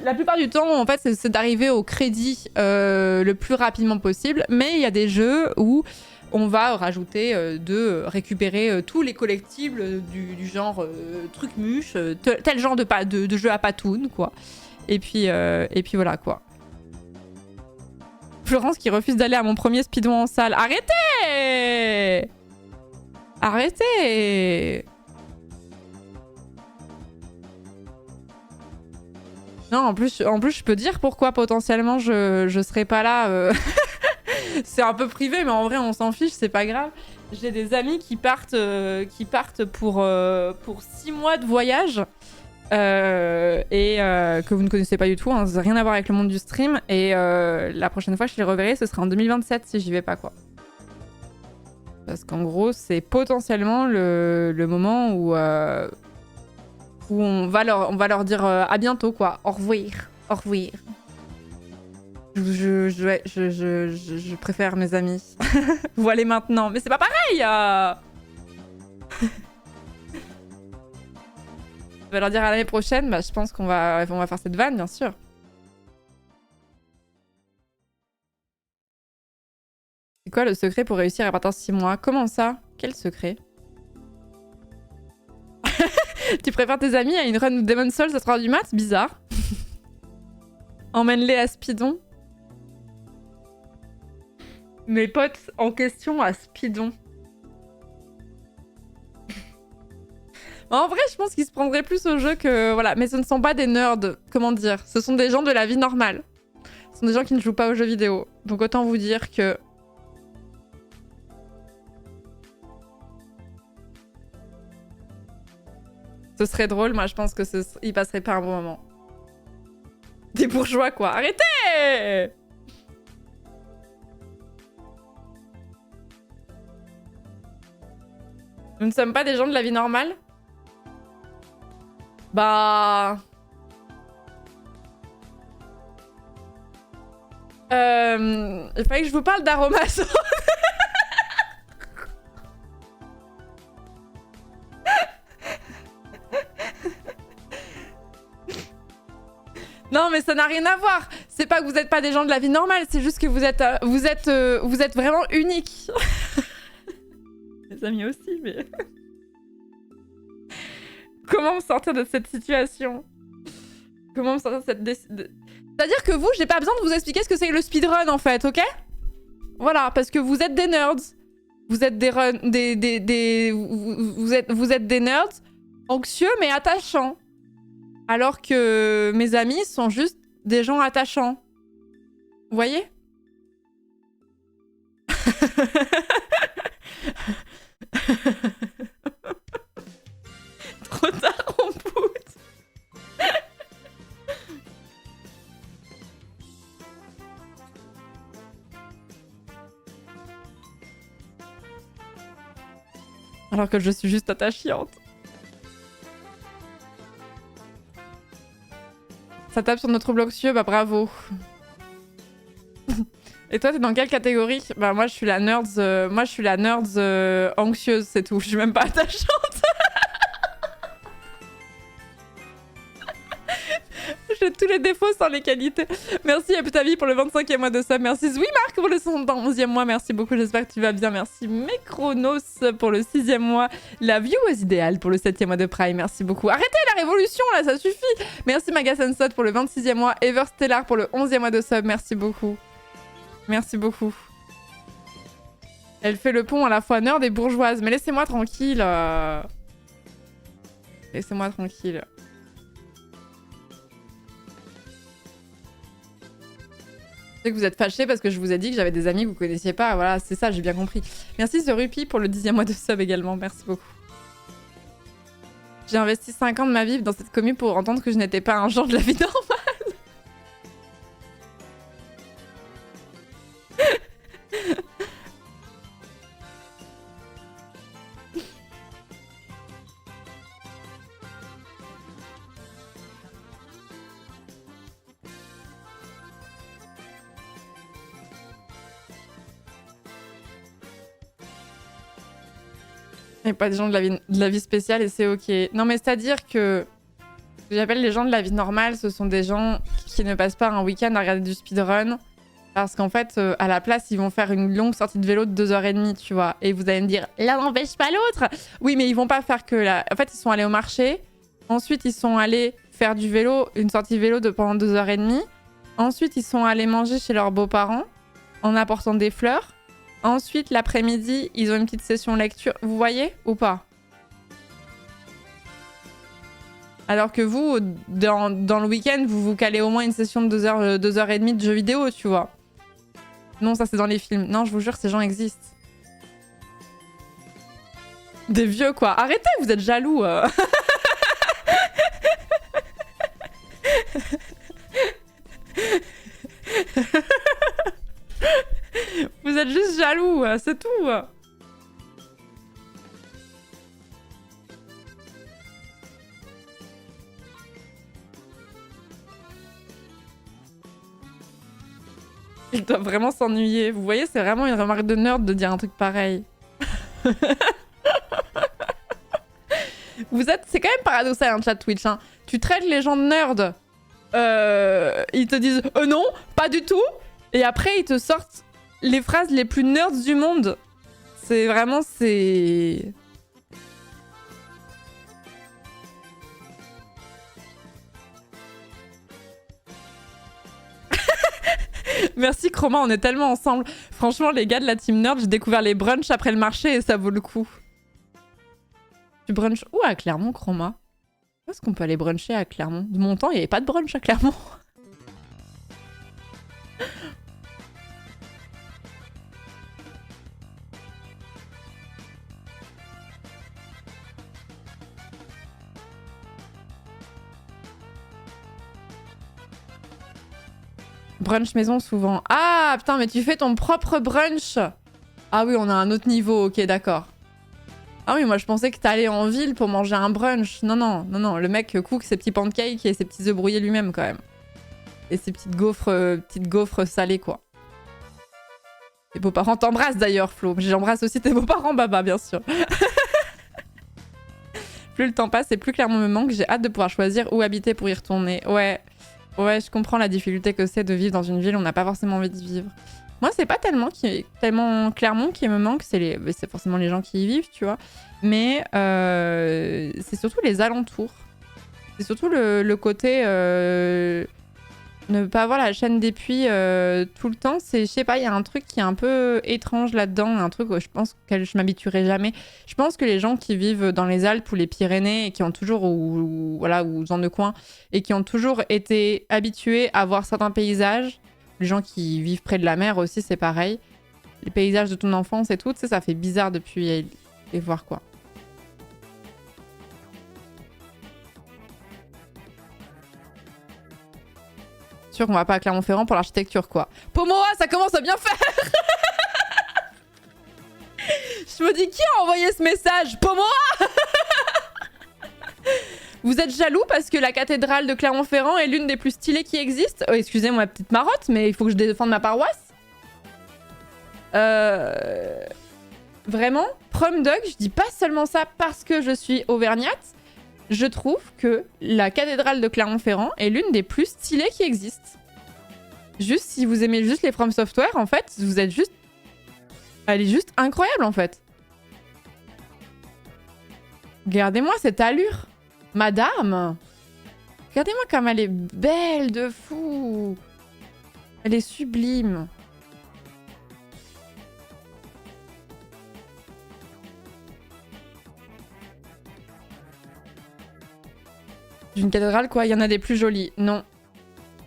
la plupart du temps, en fait, c'est d'arriver au crédit le plus rapidement possible. Mais il y a des jeux où on va rajouter de récupérer tous les collectibles du genre truc muche, tel genre de jeu à patoune, quoi. Et puis voilà, quoi. Florence qui refuse d'aller à mon premier speedon en salle. Arrêtez! Arrêtez! Non, en plus, je peux dire pourquoi potentiellement je serai pas là. C'est un peu privé, mais en vrai, on s'en fiche, c'est pas grave. J'ai des amis qui partent pour 6 mois de voyage. Que vous ne connaissez pas du tout, hein, ça n'a rien à voir avec le monde du stream. Et la prochaine fois que je les reverrai, ce sera en 2027 si j'y vais pas, quoi. Parce qu'en gros, c'est potentiellement le moment où on va leur dire à bientôt, quoi. Au revoir. Au revoir. Je préfère mes amis. Voilà maintenant. Mais c'est pas pareil. Je vais leur dire à l'année prochaine, bah je pense qu'on va faire cette vanne, bien sûr. C'est quoi le secret pour réussir à partir 6 mois? Comment ça? Quel secret? Tu préfères tes amis à une run de Demon's Souls à 3h du mat? Bizarre. Emmène-les à Speedon. Mes potes en question à Speedon. En vrai, je pense qu'ils se prendraient plus au jeu que... Voilà, mais ce ne sont pas des nerds, comment dire. Ce sont des gens de la vie normale. Ce sont des gens qui ne jouent pas aux jeux vidéo. Donc autant vous dire que... Ce serait drôle, moi je pense que ils passeraient pas un bon moment. Des bourgeois quoi, arrêtez! Nous ne sommes pas des gens de la vie normale? Bah... Il fallait que je vous parle d'Aromaso. Non mais ça n'a rien à voir. C'est pas que vous êtes pas des gens de la vie normale, c'est juste que vous êtes vraiment uniques. Mes amis aussi, mais... Comment me sortir de cette situation? Comment me sortir de cette... C'est-à-dire que vous, j'ai pas besoin de vous expliquer ce que c'est le speedrun en fait, ok? Voilà, parce que vous êtes des nerds. Vous êtes des vous êtes des nerds anxieux mais attachants. Alors que mes amis sont juste des gens attachants. Vous voyez? Trop tard, on pout. Alors que je suis juste attachante. Ça tape sur notre bloc cieux, bah bravo. Et toi, t'es dans quelle catégorie? Bah moi, je suis la nerds, anxieuse, c'est tout. Je suis même pas attachante. J'ai tous les défauts sans les qualités. Merci à Putavi pour le 25e mois de sub. Merci Zouimark pour le 11e mois. Merci beaucoup, j'espère que tu vas bien. Merci Mecronos pour le 6e mois. La view was idéale pour le 7e mois de Prime. Merci beaucoup. Arrêtez la révolution là, ça suffit. Merci Magasansot pour le 26e mois. Everstellar pour le 11e mois de sub. Merci beaucoup. Merci beaucoup. Elle fait le pont à la fois nerd et bourgeoise. Mais laissez-moi tranquille. Laissez-moi tranquille. Je sais que vous êtes fâchés parce que je vous ai dit que j'avais des amis que vous connaissiez pas. Voilà, c'est ça, j'ai bien compris. Merci The Rupi pour le 10e mois de sub également. Merci beaucoup. J'ai investi 5 ans de ma vie dans cette commune pour entendre que je n'étais pas un genre de la vie normale. Et pas des gens de la vie spéciale et c'est ok. Non mais c'est-à-dire que ce que j'appelle les gens de la vie normale, ce sont des gens qui ne passent pas un week-end à regarder du speedrun parce qu'en fait, à la place, ils vont faire une longue sortie de vélo de 2h30, tu vois. Et vous allez me dire, l'un n'empêche pas l'autre. Oui, mais ils vont pas faire que là. En fait, ils sont allés au marché. Ensuite, ils sont allés faire du vélo, une sortie vélo pendant 2h30. Ensuite, ils sont allés manger chez leurs beaux-parents en apportant des fleurs. Ensuite, l'après-midi, ils ont une petite session lecture. Vous voyez ou pas? Alors que vous, dans le week-end, vous vous calez au moins une session de 2h30 de jeux vidéo, tu vois. Non, ça c'est dans les films. Non, je vous jure, ces gens existent. Des vieux, quoi. Arrêtez, vous êtes jaloux. Vous êtes juste jaloux, c'est tout. Ils doivent vraiment s'ennuyer. Vous voyez, c'est vraiment une remarque de nerd de dire un truc pareil. Vous C'est quand même paradoxal un chat Twitch. Hein. Tu traites les gens de nerds. Ils te disent non, pas du tout. Et après, ils te sortent les phrases les plus nerds du monde. C'est vraiment, c'est... Merci Chroma, on est tellement ensemble. Franchement, les gars de la team nerd, j'ai découvert les brunchs après le marché et ça vaut le coup. Du brunch où à Clermont, Chroma? Où est-ce qu'on peut aller bruncher à Clermont? De mon temps, il n'y avait pas de brunch à Clermont. Brunch maison souvent. Ah putain, mais tu fais ton propre brunch. Ah oui, on a un autre niveau, ok, d'accord. Ah oui, moi je pensais que t'allais en ville pour manger un brunch. Non, non, non, non, le mec cook ses petits pancakes et ses petits œufs brouillés lui-même quand même. Et ses petites gaufres salées quoi. Tes beaux-parents t'embrassent d'ailleurs, Flo. J'embrasse aussi tes beaux-parents, Baba, bien sûr. Plus le temps passe et plus Clermont me manque, j'ai hâte de pouvoir choisir où habiter pour y retourner. Ouais. Ouais, je comprends la difficulté que c'est de vivre dans une ville où on n'a pas forcément envie de vivre. Moi, c'est pas tellement Clermont qui me manque, c'est forcément les gens qui y vivent, tu vois. Mais c'est surtout les alentours. C'est surtout le côté ne pas avoir la chaîne des puits tout le temps. Je sais pas, il y a un truc qui est un peu étrange là-dedans, un truc où je pense que je m'habituerai jamais. Je pense que les gens qui vivent dans les Alpes ou les Pyrénées et qui ont toujours, ou dans le coin, et qui ont toujours été habitués à voir certains paysages, les gens qui vivent près de la mer aussi, c'est pareil. Les paysages de ton enfance et tout, tu sais, ça fait bizarre depuis les voir quoi. Sûr qu'on va pas à Clermont-Ferrand pour l'architecture quoi. Pomoa, ça commence à bien faire. Je me dis, qui a envoyé ce message? Pomoa. Vous êtes jaloux parce que la cathédrale de Clermont-Ferrand est l'une des plus stylées qui existent? Oh, excusez-moi, petite marotte, mais il faut que je défende ma paroisse. Vraiment, Prom Dog, je dis pas seulement ça parce que je suis auvergnate. Je trouve que la cathédrale de Clermont-Ferrand est l'une des plus stylées qui existent. Juste, si vous aimez juste les From Software, en fait, vous êtes juste... Elle est juste incroyable, en fait. Regardez-moi cette allure. Madame! Regardez-moi comme elle est belle de fou. Elle est sublime. D'une cathédrale, quoi. Il y en a des plus jolies. Non.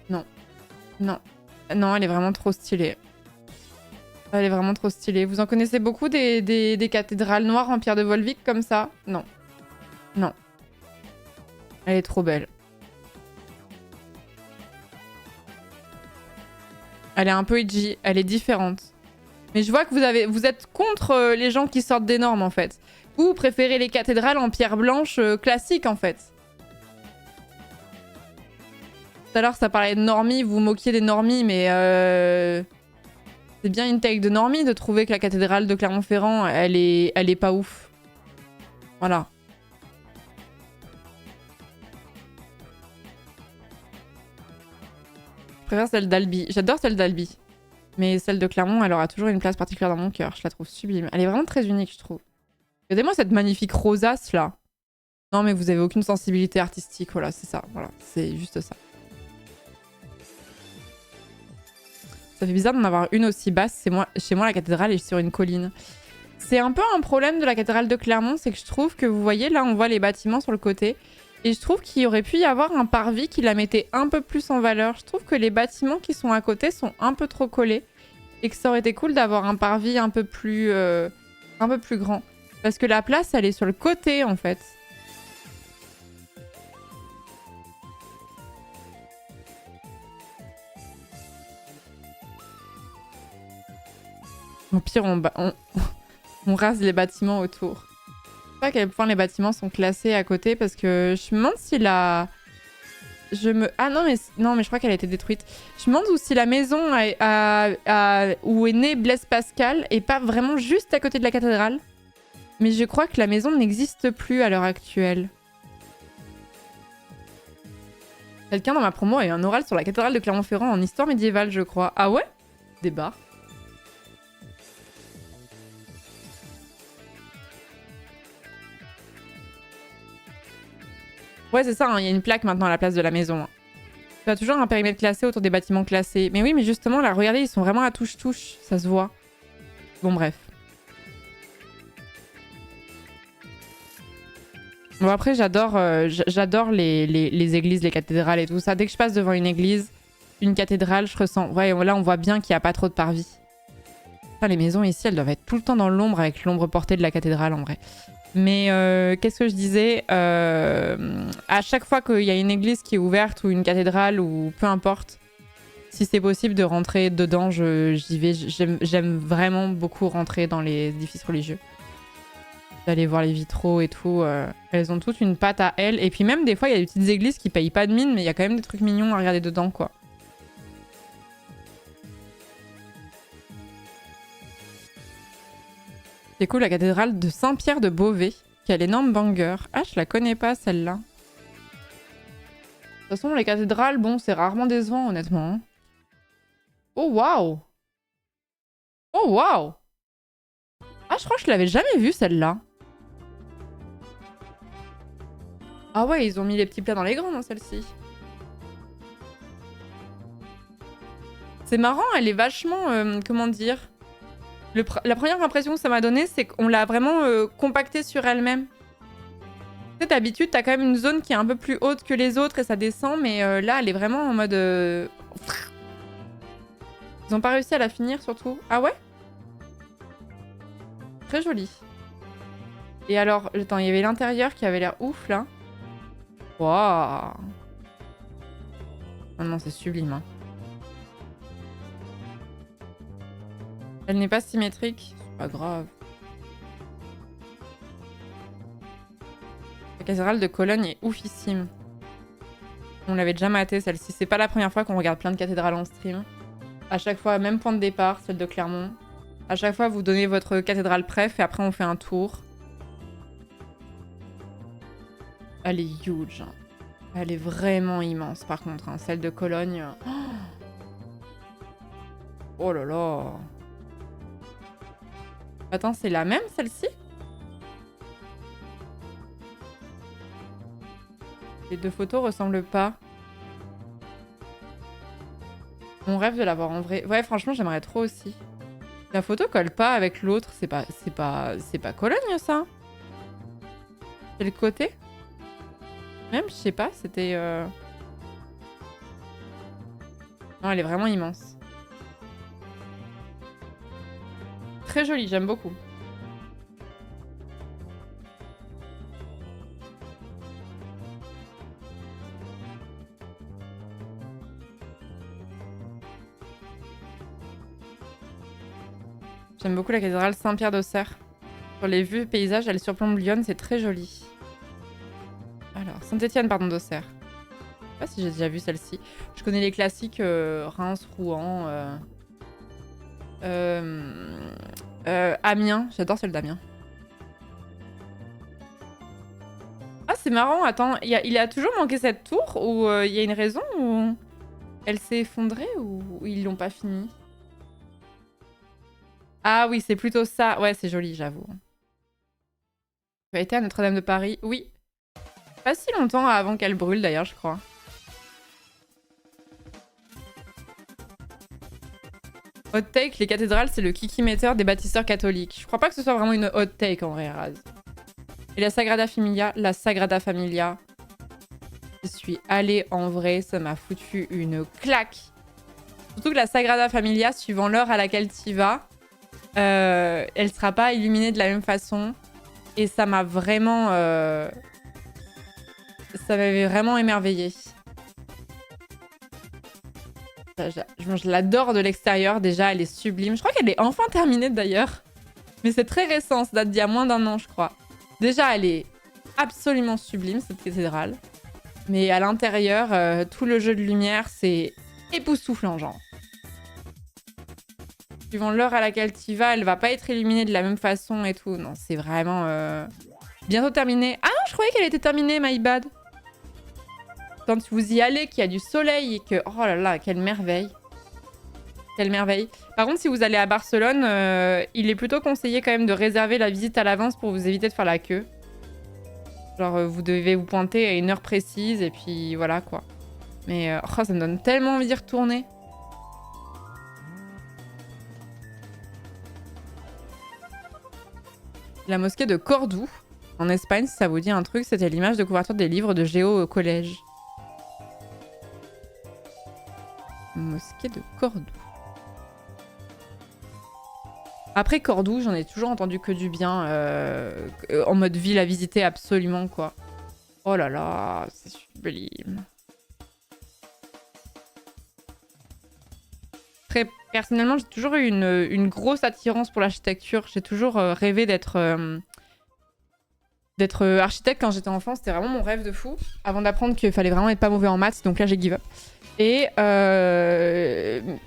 Non. Non. Non, elle est vraiment trop stylée. Elle est vraiment trop stylée. Vous en connaissez beaucoup des cathédrales noires en pierre de Volvic comme ça? Non. Non. Elle est trop belle. Elle est un peu edgy. Elle est différente. Mais je vois que vous êtes contre les gens qui sortent des normes, en fait. Vous préférez les cathédrales en pierre blanche classiques, en fait. Tout à l'heure, ça parlait de normies, vous moquiez des normies, mais c'est bien une take de normie de trouver que la cathédrale de Clermont-Ferrand, elle est pas ouf. Voilà. Je préfère celle d'Albi. J'adore celle d'Albi. Mais celle de Clermont, elle aura toujours une place particulière dans mon cœur. Je la trouve sublime. Elle est vraiment très unique, je trouve. Regardez-moi cette magnifique rosace, là. Non, mais vous avez aucune sensibilité artistique. Voilà, c'est ça. Voilà, c'est juste ça. Ça fait bizarre d'en avoir une aussi basse. Chez moi, la cathédrale est sur une colline. C'est un peu un problème de la cathédrale de Clermont, c'est que je trouve que, vous voyez, là, on voit les bâtiments sur le côté. Et je trouve qu'il aurait pu y avoir un parvis qui la mettait un peu plus en valeur. Je trouve que les bâtiments qui sont à côté sont un peu trop collés. Et que ça aurait été cool d'avoir un parvis un peu plus grand. Parce que la place, elle est sur le côté, en fait. Au pire, on rase les bâtiments autour. Je sais pas à quel point les bâtiments sont classés à côté parce que je me demande si la... Ah non mais je crois qu'elle a été détruite. Je me demande si la maison où est né Blaise Pascal est pas vraiment juste à côté de la cathédrale. Mais je crois que la maison n'existe plus à l'heure actuelle. Quelqu'un dans ma promo a eu un oral sur la cathédrale de Clermont-Ferrand en histoire médiévale, je crois. Ah ouais? Débat. Ouais, c'est ça, hein, y a une plaque maintenant à la place de la maison. Hein. Tu as toujours un périmètre classé autour des bâtiments classés. Mais oui, mais justement, là, regardez, ils sont vraiment à touche-touche. Ça se voit. Bon, bref. Bon, après, j'adore les églises, les cathédrales et tout ça. Dès que je passe devant une église, une cathédrale, je ressens... Ouais, là, on voit bien qu'il n'y a pas trop de parvis. Enfin, les maisons ici, elles doivent être tout le temps dans l'ombre avec l'ombre portée de la cathédrale, en vrai. Mais qu'est-ce que je disais à chaque fois qu'il y a une église qui est ouverte ou une cathédrale ou peu importe, si c'est possible de rentrer dedans, j'y vais. J'aime vraiment beaucoup rentrer dans les édifices religieux. D'aller voir les vitraux et tout. Elles ont toutes une patte à elles. Et puis même des fois, il y a des petites églises qui payent pas de mine, mais il y a quand même des trucs mignons à regarder dedans, quoi. C'est cool, la cathédrale de Saint-Pierre de Beauvais, qui a l'énorme banger. Ah, je la connais pas, celle-là. De toute façon, les cathédrales, bon, c'est rarement décevant, honnêtement. Oh, waouh! Oh, waouh! Ah, je crois que je l'avais jamais vue, celle-là. Ah ouais, ils ont mis les petits plats dans les grands, dans celle-ci. C'est marrant, elle est vachement... comment dire? La première impression que ça m'a donné, c'est qu'on l'a vraiment compactée sur elle-même. Tu sais, d'habitude, t'as quand même une zone qui est un peu plus haute que les autres et ça descend, mais là, elle est vraiment en mode... Ils ont pas réussi à la finir, surtout. Ah ouais? Très joli. Et alors, attends, il y avait l'intérieur qui avait l'air ouf, là. Waouh! Oh non, c'est sublime, hein. Elle n'est pas symétrique. C'est pas grave. La cathédrale de Cologne est oufissime. On l'avait déjà maté, celle-ci. C'est pas la première fois qu'on regarde plein de cathédrales en stream. À chaque fois, même point de départ, celle de Clermont. À chaque fois, vous donnez votre cathédrale préf et après, on fait un tour. Elle est huge. Elle est vraiment immense, par contre. Hein. Celle de Cologne... Oh là là. Attends, c'est la même, celle-ci? Les deux photos ressemblent pas. On rêve de l'avoir en vrai. Ouais, franchement, j'aimerais trop aussi. La photo colle pas avec l'autre. C'est pas Cologne, ça? C'est le côté? Même, je sais pas, c'était... Non, elle est vraiment immense. Très jolie, j'aime beaucoup. J'aime beaucoup la cathédrale Saint-Pierre d'Auxerre. Sur les vues paysages, elle surplombe Lyon, c'est très joli. Alors, Saint-Étienne, pardon, d'Auxerre. Je sais pas si j'ai déjà vu celle-ci. Je connais les classiques Reims, Rouen, Amiens. J'adore celle d'Amiens. Ah, c'est marrant. Attends, il a toujours manqué cette tour ou il y a une raison ou elle s'est effondrée ou ils l'ont pas fini? Ah oui, c'est plutôt ça. Ouais, c'est joli, j'avoue. Tu as été à Notre-Dame de Paris? Oui. Pas si longtemps avant qu'elle brûle d'ailleurs, je crois. Hot take, les cathédrales, c'est le kiki-metteur des bâtisseurs catholiques. Je crois pas que ce soit vraiment une hot take en vrai, Raz. Et la Sagrada Familia, j'y suis allée en vrai, ça m'a foutu une claque. Surtout que la Sagrada Familia, suivant l'heure à laquelle tu y vas, elle sera pas illuminée de la même façon. Et ça m'a vraiment... Ça m'avait vraiment émerveillée. Je l'adore de l'extérieur déjà, elle est sublime. Je crois qu'elle est enfin terminée d'ailleurs. Mais c'est très récent, ça date d'il y a moins d'un an je crois. Déjà elle est absolument sublime cette cathédrale. Mais à l'intérieur, tout le jeu de lumière c'est époustouflant genre. Suivant l'heure à laquelle tu y vas, elle va pas être illuminée de la même façon et tout. Non, c'est vraiment bientôt terminé. Ah non, je croyais qu'elle était terminée, my bad. quand vous y allez, qu'il y a du soleil et que... Oh là là, quelle merveille. Quelle merveille. Par contre, si vous allez à Barcelone, il est plutôt conseillé quand même de réserver la visite à l'avance pour vous éviter de faire la queue. Genre, vous devez vous pointer à une heure précise et puis voilà quoi. Mais oh, ça me donne tellement envie d'y retourner. La mosquée de Cordoue, en Espagne, si ça vous dit un truc, c'était l'image de couverture des livres de géo au collège. Mosquée de Cordoue. Après Cordoue, j'en ai toujours entendu que du bien. En mode ville à visiter absolument, quoi. Oh là là, c'est sublime. Très personnellement, j'ai toujours eu une grosse attirance pour l'architecture. J'ai toujours rêvé d'être architecte quand j'étais enfant. C'était vraiment mon rêve de fou. Avant d'apprendre qu'il fallait vraiment être pas mauvais en maths, donc là j'ai give up. Et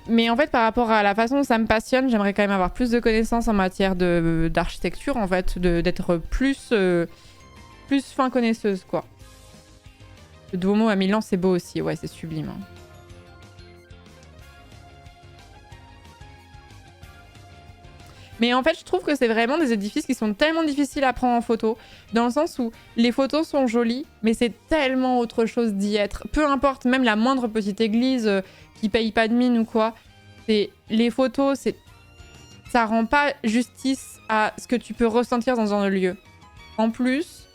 mais en fait, par rapport à la façon dont ça me passionne, j'aimerais quand même avoir plus de connaissances en matière d'architecture, en fait, d'être plus fin connaisseuse, quoi. Le Duomo à Milan, c'est beau aussi, ouais, c'est sublime. Hein. Mais en fait, je trouve que c'est vraiment des édifices qui sont tellement difficiles à prendre en photo, dans le sens où les photos sont jolies, mais c'est tellement autre chose d'y être. Peu importe, même la moindre petite église qui paye pas de mine ou quoi, les photos, ça rend pas justice à ce que tu peux ressentir dans un lieu. En plus,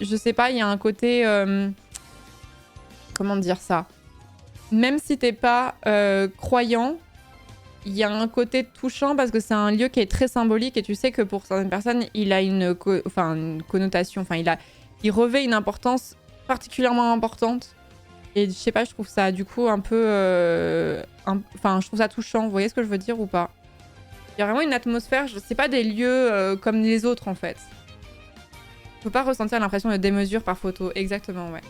je sais pas, il y a un côté... comment dire ça? Même si t'es pas croyant, il y a un côté touchant parce que c'est un lieu qui est très symbolique et tu sais que pour certaines personnes, il a une connotation, il revêt une importance particulièrement importante. Et je sais pas, je trouve ça du coup un peu... je trouve ça touchant, vous voyez ce que je veux dire ou pas? Il y a vraiment une atmosphère, c'est pas des lieux comme les autres en fait. Faut pas ressentir l'impression de démesure par photo, exactement, ouais.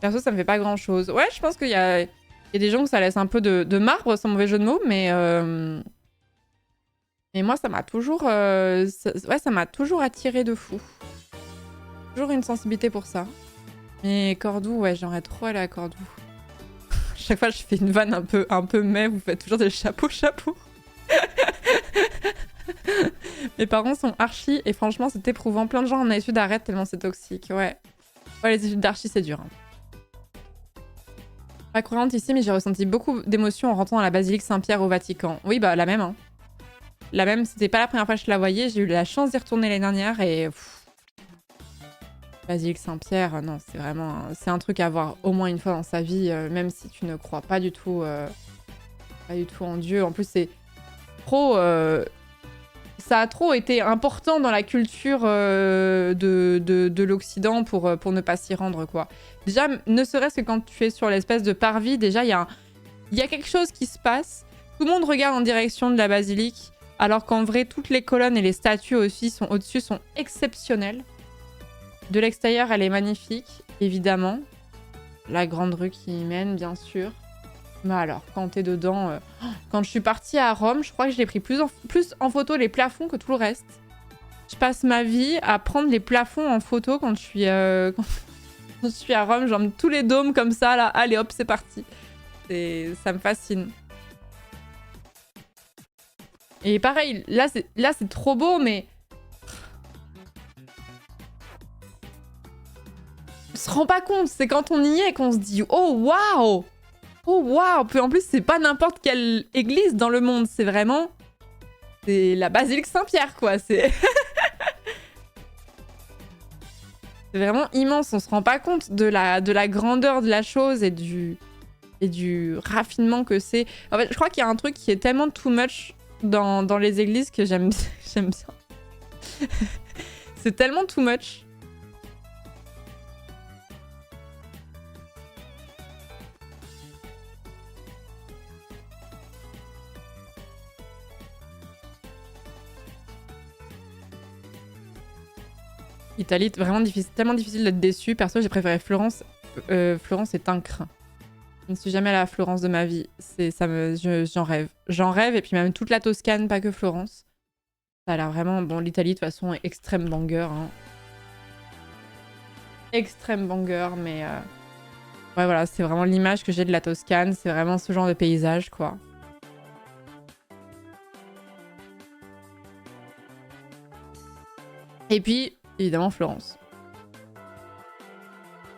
Perso, ça me fait pas grand chose. Ouais, je pense qu'il y a des gens où ça laisse un peu de marbre, sans mauvais jeu de mots, mais moi, ça m'a toujours... ça m'a toujours attiré de fou. Toujours une sensibilité pour ça. Mais Cordoue, ouais, j'aimerais trop aller à Cordoue. Chaque fois, je fais une vanne un peu mais, vous faites toujours des chapeaux. Mes parents sont archi et franchement, c'est éprouvant. Plein de gens en études arrêtent tellement c'est toxique, ouais. Ouais, les études d'archi, c'est dur. Hein. Pas croyante ici, mais j'ai ressenti beaucoup d'émotions en rentrant dans la basilique Saint-Pierre au Vatican. Oui, bah la même. Hein. La même, c'était pas la première fois que je la voyais. J'ai eu la chance d'y retourner l'année dernière et... Basilique Saint-Pierre, non, c'est vraiment... C'est un truc à voir au moins une fois dans sa vie, même si tu ne crois pas du tout en Dieu. En plus, c'est trop... ça a trop été important dans la culture de l'Occident pour ne pas s'y rendre, quoi. Déjà, ne serait-ce que quand tu es sur l'espèce de parvis, déjà, il y a quelque chose qui se passe. Tout le monde regarde en direction de la basilique, alors qu'en vrai, toutes les colonnes et les statues aussi au-dessus sont exceptionnelles. De l'extérieur, elle est magnifique, évidemment. La grande rue qui y mène, bien sûr. Mais alors, quand t'es dedans... Quand je suis partie à Rome, je crois que j'ai pris plus en photo les plafonds que tout le reste. Je passe ma vie à prendre les plafonds en photo quand je suis, quand je suis à Rome. J'emmène tous les dômes comme ça, là. Allez hop, c'est parti. Ça me fascine. Et pareil, là c'est trop beau, mais... On se rend pas compte, c'est quand on y est qu'on se dit « Oh, waouh !» Oh waouh! Puis en plus, c'est pas n'importe quelle église dans le monde, c'est vraiment... C'est la basilique Saint-Pierre, quoi. C'est vraiment immense, on se rend pas compte de la grandeur de la chose et du raffinement que c'est. En fait, je crois qu'il y a un truc qui est tellement too much dans les églises que j'aime bien. C'est tellement too much. Italie, vraiment difficile, tellement difficile d'être déçu. Perso, j'ai préféré Florence. Florence est incre. Je ne suis jamais allée à Florence de ma vie. J'en rêve. J'en rêve, et puis même toute la Toscane, pas que Florence. Ça a l'air vraiment... Bon, l'Italie, de toute façon, est extrême banger. Hein. Extrême banger, mais... Ouais, voilà, c'est vraiment l'image que j'ai de la Toscane. C'est vraiment ce genre de paysage, quoi. Et puis, évidemment, Florence.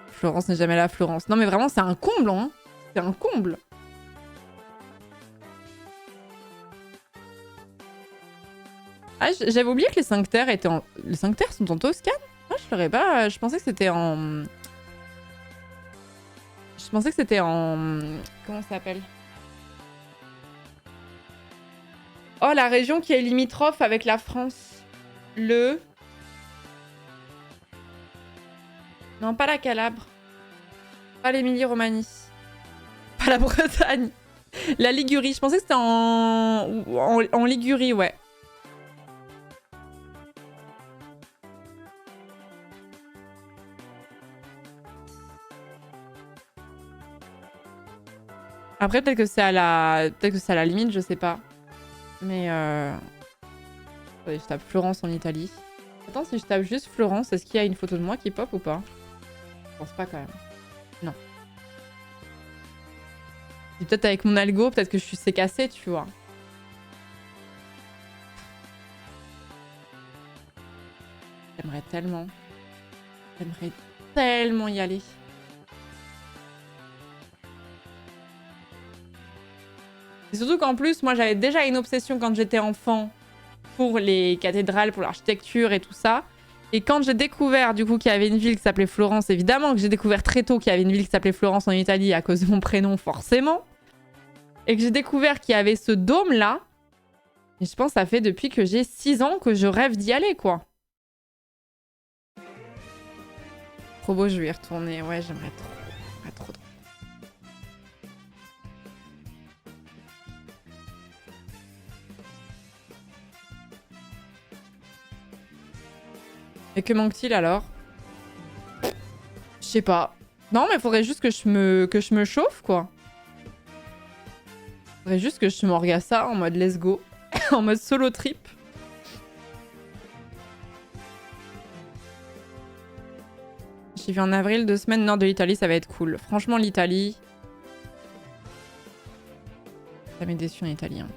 Florence n'est jamais là, Florence. Non, mais vraiment, c'est un comble, hein. C'est un comble. Ah, j'avais oublié que les 5 terres étaient en... Les 5 terres sont en Toscane? Ah, je l'aurais pas... Je pensais que c'était en... Je pensais que c'était en... Comment ça s'appelle? Oh, la région qui est limitrophe avec la France. Non, pas la Calabre. Pas l'Émilie-Romagne. Pas la Bretagne. La Ligurie. Je pensais que c'était en Ligurie, ouais. Après, peut-être que c'est à la limite, je sais pas. Mais attendez, je tape Florence en Italie. Attends, si je tape juste Florence, est-ce qu'il y a une photo de moi qui pop ou pas? Je pense pas quand même. Non. Peut-être avec mon algo, peut-être que je suis cassé, tu vois. J'aimerais tellement. J'aimerais tellement y aller. Et surtout qu'en plus, moi j'avais déjà une obsession quand j'étais enfant pour les cathédrales, pour l'architecture et tout ça. Et quand j'ai découvert du coup qu'il y avait une ville qui s'appelait Florence, évidemment que j'ai découvert très tôt qu'il y avait une ville qui s'appelait Florence en Italie à cause de mon prénom forcément. Et que j'ai découvert qu'il y avait ce dôme là. Et je pense que ça fait depuis que j'ai 6 ans que je rêve d'y aller quoi. Trop beau, je vais y retourner. Ouais, j'aimerais trop. J'aimerais trop. Et que manque-t-il alors? Je sais pas. Non, mais faudrait juste que je me chauffe, quoi. Faudrait juste que je m'orga ça en mode let's go. En mode solo trip. J'y vais en avril, 2 semaines nord de l'Italie, ça va être cool. Franchement, l'Italie... Ça m'est déçu en Italie. Hein.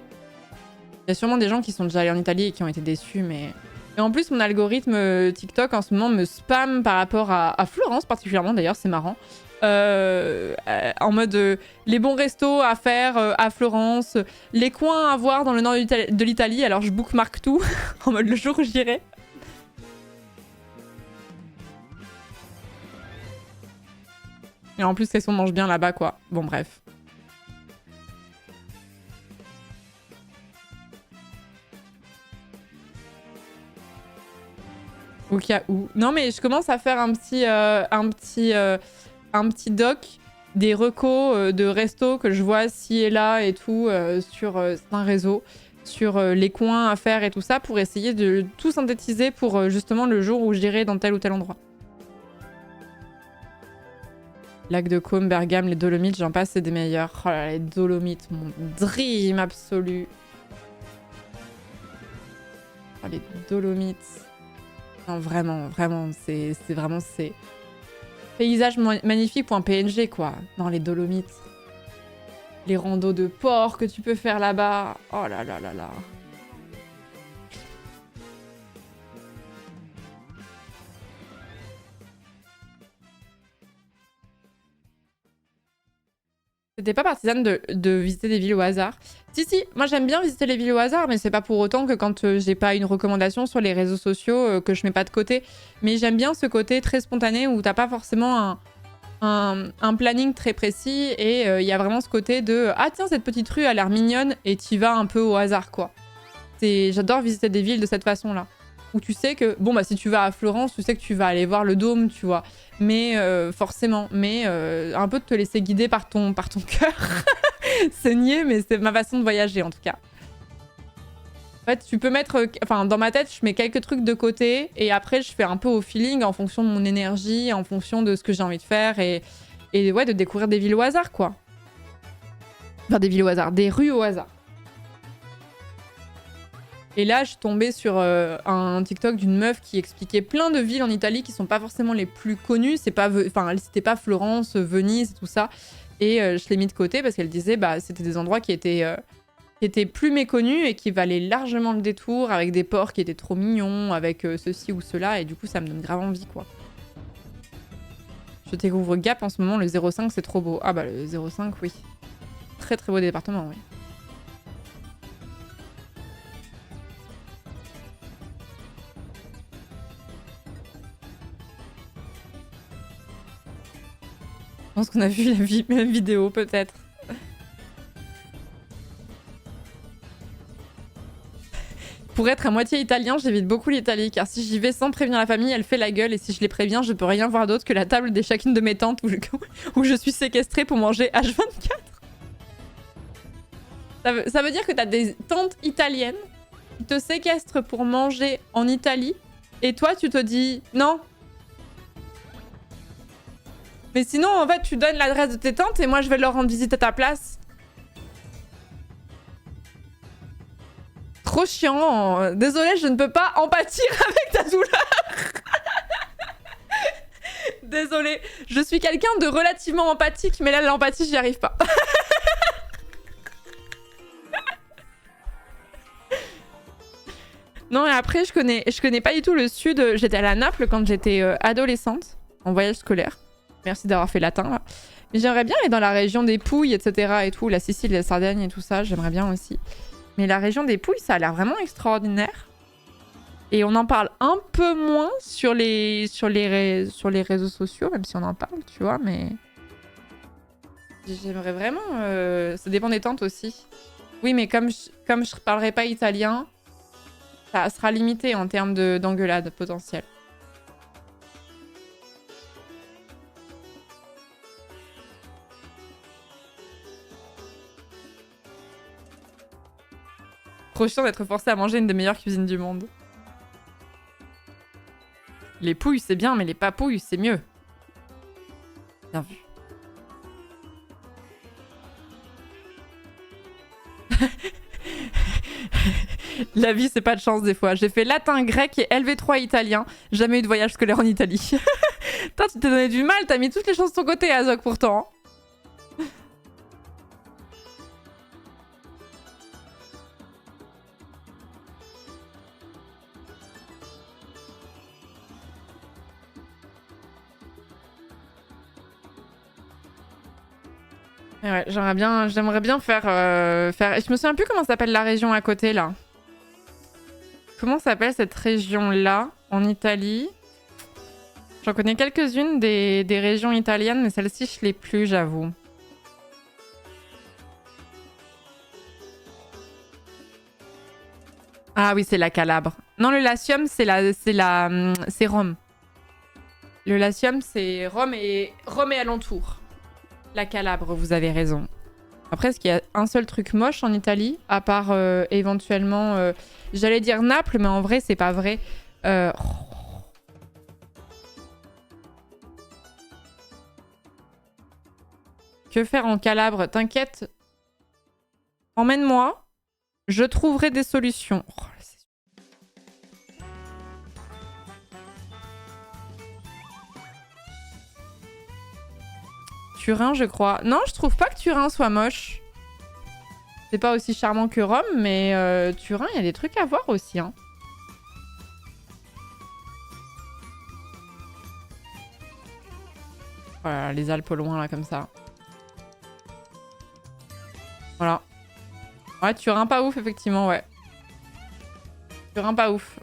Il y a sûrement des gens qui sont déjà allés en Italie et qui ont été déçus, mais... Et en plus, mon algorithme TikTok en ce moment me spam par rapport à Florence particulièrement, d'ailleurs, c'est marrant. En mode les bons restos à faire à Florence, les coins à voir dans le nord de l'Italie, alors je bookmark tout en mode le jour où j'irai. Et en plus, qu'est-ce qu'on mange bien là-bas, quoi. Bon, bref. Au cas où. Non, mais je commence à faire un petit doc des recos de resto que je vois ci et là et tout sur un réseau, sur les coins à faire et tout ça, pour essayer de tout synthétiser pour justement le jour où j'irai dans tel ou tel endroit. Lac de Côme, Bergame, les Dolomites, j'en passe, c'est des meilleurs. Oh là là, les Dolomites, mon dream absolu. Oh, les Dolomites. Non, vraiment, vraiment, c'est vraiment... Paysage magnifique pour un PNG, quoi, dans les Dolomites. Les randos de porc que tu peux faire là-bas. Oh là là là là. T'étais pas partisane de visiter des villes au hasard? Si, moi j'aime bien visiter les villes au hasard, mais c'est pas pour autant que quand j'ai pas une recommandation sur les réseaux sociaux que je mets pas de côté. Mais j'aime bien ce côté très spontané où t'as pas forcément un planning très précis et il y a vraiment ce côté de « Ah tiens, cette petite rue a l'air mignonne » et t'y vas un peu au hasard, quoi. J'adore visiter des villes de cette façon-là. Où tu sais que, bon bah si tu vas à Florence, tu sais que tu vas aller voir le dôme, tu vois. Mais forcément, mais un peu de te laisser guider par ton cœur. C'est niais, mais c'est ma façon de voyager en tout cas. En fait, tu peux mettre... Enfin, dans ma tête, je mets quelques trucs de côté et après, je fais un peu au feeling en fonction de mon énergie, en fonction de ce que j'ai envie de faire et ouais, de découvrir des villes au hasard, quoi. Enfin, des villes au hasard, des rues au hasard. Et là, je suis tombée sur un TikTok d'une meuf qui expliquait plein de villes en Italie qui sont pas forcément les plus connues. C'est pas, enfin, elle citait pas Florence, Venise et tout ça. Et je l'ai mis de côté parce qu'elle disait bah c'était des endroits qui étaient plus méconnus et qui valaient largement le détour, avec des ports qui étaient trop mignons, avec ceci ou cela. Et du coup, ça me donne grave envie, quoi. Je découvre Gap en ce moment, le 05, c'est trop beau. Ah bah le 05, oui. Très très beau département, oui. Je pense qu'on a vu la même vidéo, peut-être. Pour être à moitié italien, j'évite beaucoup l'Italie, car si j'y vais sans prévenir la famille, elle fait la gueule, et si je les préviens, je peux rien voir d'autre que la table de chacune de mes tantes où je suis séquestrée pour manger H24. Ça veut dire que t'as des tantes italiennes qui te séquestrent pour manger en Italie, et toi, tu te dis non. Mais sinon, en fait, tu donnes l'adresse de tes tantes et moi, je vais leur rendre visite à ta place. Trop chiant. Désolée, je ne peux pas empâtir avec ta douleur. Désolée. Je suis quelqu'un de relativement empathique, mais là, l'empathie, j'y arrive pas. Non, et après, je connais pas du tout le sud. J'étais à Naples quand j'étais adolescente, en voyage scolaire. Merci d'avoir fait latin, là. Mais j'aimerais bien aller dans la région des Pouilles, etc. et tout. La Sicile, la Sardaigne et tout ça, j'aimerais bien aussi. Mais la région des Pouilles, ça a l'air vraiment extraordinaire. Et on en parle un peu moins sur les réseaux sociaux, même si on en parle, tu vois, mais... J'aimerais vraiment... Ça dépend des tantes aussi. Oui, mais comme je parlerai pas italien, ça sera limité en termes d'engueulade potentielle. Trop chiant d'être forcé à manger une des meilleures cuisines du monde. Les pouilles, c'est bien, mais les papouilles, c'est mieux. Bien vu. La vie, c'est pas de chance des fois. J'ai fait latin, grec et LV3 italien. Jamais eu de voyage scolaire en Italie. Putain, tu t'es donné du mal, t'as mis toutes les chances de ton côté, Azok, pourtant. Ouais, j'aimerais bien faire... Je me souviens plus comment s'appelle la région à côté, là. Comment s'appelle cette région-là, en Italie? J'en connais quelques-unes des régions italiennes, mais celle-ci, je l'ai plus, j'avoue. Ah oui, c'est la Calabre. Non, le Latium, c'est Rome. Le Latium, c'est Rome et alentour. La Calabre, vous avez raison. Après, est-ce qu'il y a un seul truc moche en Italie? À part éventuellement... J'allais dire Naples, mais en vrai, c'est pas vrai. Que faire en Calabre? T'inquiète. Emmène-moi. Je trouverai des solutions. Oh, Turin, je crois. Non, je trouve pas que Turin soit moche. C'est pas aussi charmant que Rome, mais Turin, il y a des trucs à voir aussi. Hein. Voilà, les Alpes au loin, là, comme ça. Voilà. Ouais, Turin, pas ouf, effectivement, ouais. Turin, pas ouf.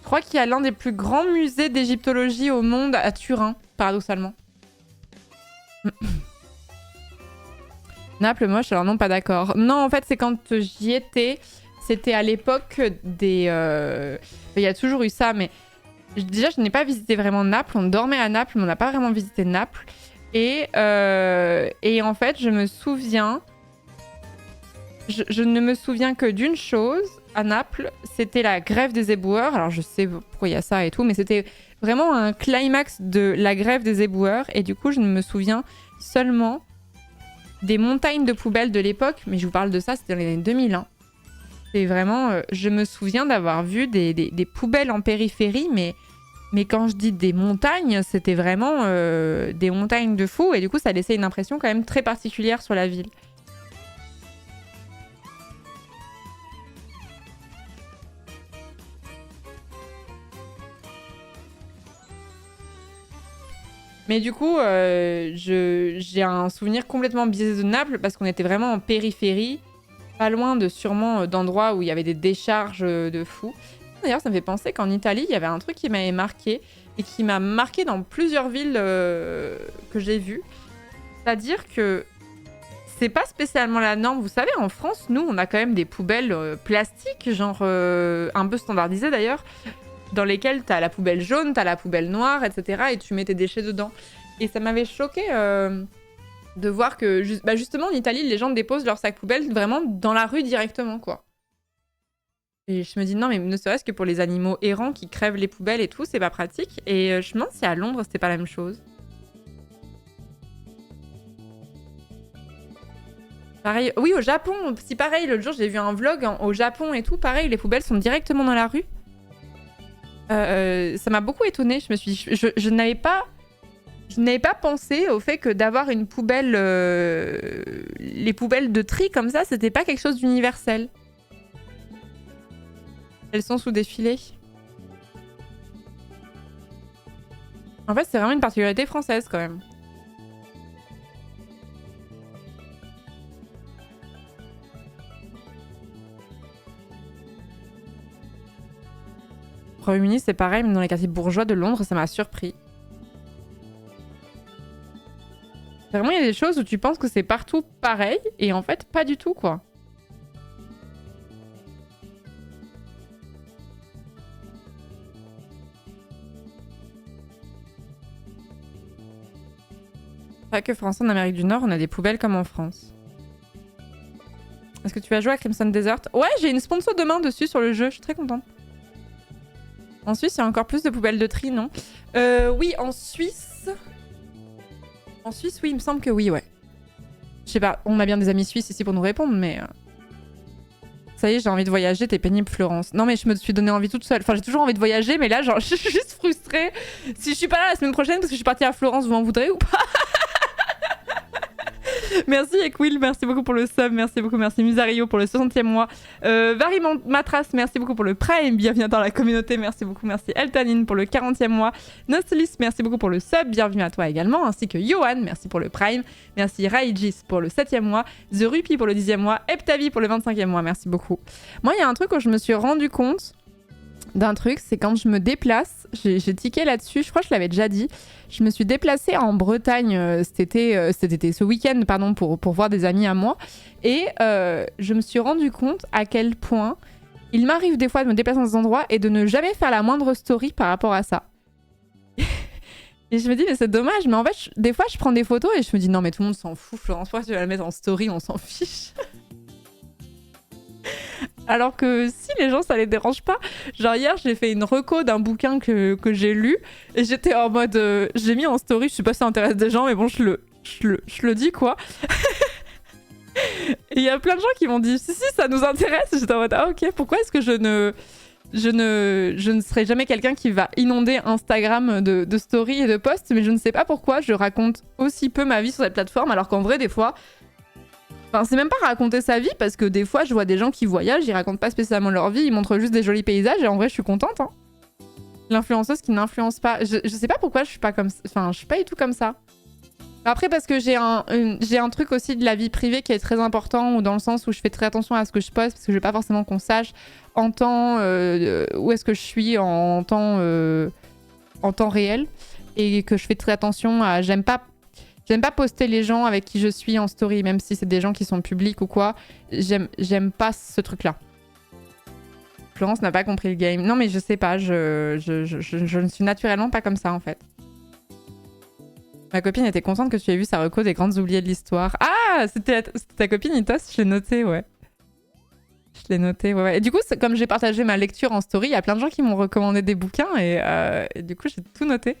Je crois qu'il y a l'un des plus grands musées d'égyptologie au monde à Turin, paradoxalement. Naples, moche, alors non, pas d'accord. Non, en fait, c'est quand j'y étais, c'était à l'époque des... Il y a toujours eu ça, mais déjà, je n'ai pas visité vraiment Naples. On dormait à Naples, mais on n'a pas vraiment visité Naples. Et en fait, je me souviens je ne me souviens que d'une chose à Naples, c'était la grève des éboueurs. Alors je sais pourquoi il y a ça et tout, mais c'était vraiment un climax de la grève des éboueurs. Et du coup, je ne me souviens seulement des montagnes de poubelles de l'époque. Mais je vous parle de ça, c'était dans les années 2001. C'est vraiment... je me souviens d'avoir vu des poubelles en périphérie, mais quand je dis des montagnes, c'était vraiment des montagnes de fou. Et du coup, ça laissait une impression quand même très particulière sur la ville. Mais du coup, j'ai un souvenir complètement biaisé de Naples parce qu'on était vraiment en périphérie, pas loin de sûrement d'endroits où il y avait des décharges de fous. D'ailleurs, ça me fait penser qu'en Italie, il y avait un truc qui m'avait marqué et qui m'a marqué dans plusieurs villes que j'ai vues. C'est-à-dire que c'est pas spécialement la norme. Vous savez, en France, nous, on a quand même des poubelles plastiques, genre un peu standardisées d'ailleurs, dans lesquelles t'as la poubelle jaune, t'as la poubelle noire, etc. Et tu mets tes déchets dedans. Et ça m'avait choqué de voir que, justement, en Italie, les gens déposent leurs sacs poubelles vraiment dans la rue directement, quoi. Et je me dis, non, mais ne serait-ce que pour les animaux errants qui crèvent les poubelles et tout, c'est pas pratique. Et je me demande si à Londres, c'était pas la même chose. Pareil, oui, au Japon, si pareil, l'autre jour, j'ai vu un vlog au Japon et tout, pareil, les poubelles sont directement dans la rue. Ça m'a beaucoup étonnée. Je me suis dit, je n'avais pas pensé au fait que d'avoir une poubelle, les poubelles de tri comme ça, c'était pas quelque chose d'universel. Elles sont sous défilé. En fait, c'est vraiment une particularité française quand même. Au Royaume-Uni, c'est pareil, mais dans les quartiers bourgeois de Londres, ça m'a surpris. Vraiment, il y a des choses où tu penses que c'est partout pareil, et en fait, pas du tout, quoi. Pas que français, en Amérique du Nord, on a des poubelles comme en France. Est-ce que tu vas jouer à Crimson Desert? Ouais, j'ai une sponsor demain dessus sur le jeu, je suis très contente. En Suisse, il y a encore plus de poubelles de tri, non? Oui, en Suisse... En Suisse, oui, il me semble que oui, ouais. Je sais pas, on a bien des amis suisses ici pour nous répondre, mais... Ça y est, j'ai envie de voyager, t'es pénible, Florence. Non, mais je me suis donné envie toute seule. Enfin, j'ai toujours envie de voyager, mais là, genre, je suis juste frustrée. Si je suis pas là la semaine prochaine parce que je suis partie à Florence, vous m'en voudrez ou pas? Merci Equil, merci beaucoup pour le sub, merci beaucoup, merci Musario pour le 60e mois. Vary Matras, merci beaucoup pour le Prime, bienvenue dans la communauté, merci beaucoup, merci Eltanine pour le 40e mois. Nostlis, merci beaucoup pour le sub, bienvenue à toi également, ainsi que Johan, merci pour le Prime, merci Raijis pour le 7e mois, The Rupi pour le 10e mois, Eptavi pour le 25e mois, merci beaucoup. Moi, il y a un truc où je me suis rendu compte d'un truc, c'est quand je me déplace, j'ai tiqué là-dessus, je crois que je l'avais déjà dit, je me suis déplacée en Bretagne ce week-end, pardon, pour voir des amis à moi, et je me suis rendu compte à quel point il m'arrive des fois de me déplacer dans des endroits et de ne jamais faire la moindre story par rapport à ça. Et je me dis, mais c'est dommage, mais en fait, des fois, je prends des photos et je me dis, non, mais tout le monde s'en fout, Florence, pourquoi tu vas la mettre en story, on s'en fiche. Alors que si les gens ça les dérange pas, genre hier j'ai fait une reco d'un bouquin que j'ai lu et j'étais en mode j'ai mis en story, je sais pas si ça intéresse des gens mais bon je le dis quoi. Et il y a plein de gens qui m'ont dit si ça nous intéresse, j'étais en mode ah ok, pourquoi est-ce que je ne serai jamais quelqu'un qui va inonder Instagram de stories et de posts, mais je ne sais pas pourquoi je raconte aussi peu ma vie sur cette plateforme alors qu'en vrai des fois enfin, c'est même pas raconter sa vie parce que des fois, je vois des gens qui voyagent, ils racontent pas spécialement leur vie, ils montrent juste des jolis paysages et en vrai, je suis contente. Hein. L'influenceuse qui n'influence pas. Je sais pas pourquoi je suis pas comme ça. Enfin, je suis pas du tout comme ça. Après, parce que j'ai un truc aussi de la vie privée qui est très important, ou dans le sens où je fais très attention à ce que je poste, parce que je veux pas forcément qu'on sache en temps où est-ce que je suis en temps réel, et que je fais très attention à j'aime pas poster les gens avec qui je suis en story, même si c'est des gens qui sont publics ou quoi. J'aime pas ce truc-là. Florence n'a pas compris le game. Non, mais je sais pas, je ne suis naturellement pas comme ça, en fait. Ma copine était contente que tu aies vu sa reco des grandes oubliées de l'histoire. Ah, c'était ta copine, Itos, je l'ai noté, ouais. Je l'ai noté, ouais. Et du coup, comme j'ai partagé ma lecture en story, il y a plein de gens qui m'ont recommandé des bouquins et du coup, j'ai tout noté.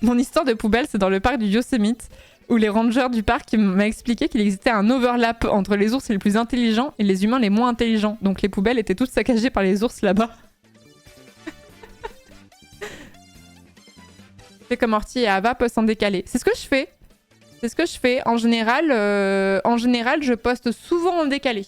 Mon histoire de poubelle, c'est dans le parc du Yosemite, où les rangers du parc m'ont expliqué qu'il existait un overlap entre les ours les plus intelligents et les humains les moins intelligents. Donc les poubelles étaient toutes saccagées par les ours là-bas. Je fais comme Orti et Ava postent en décalé. C'est ce que je fais. C'est ce que je fais. En général, je poste souvent en décalé.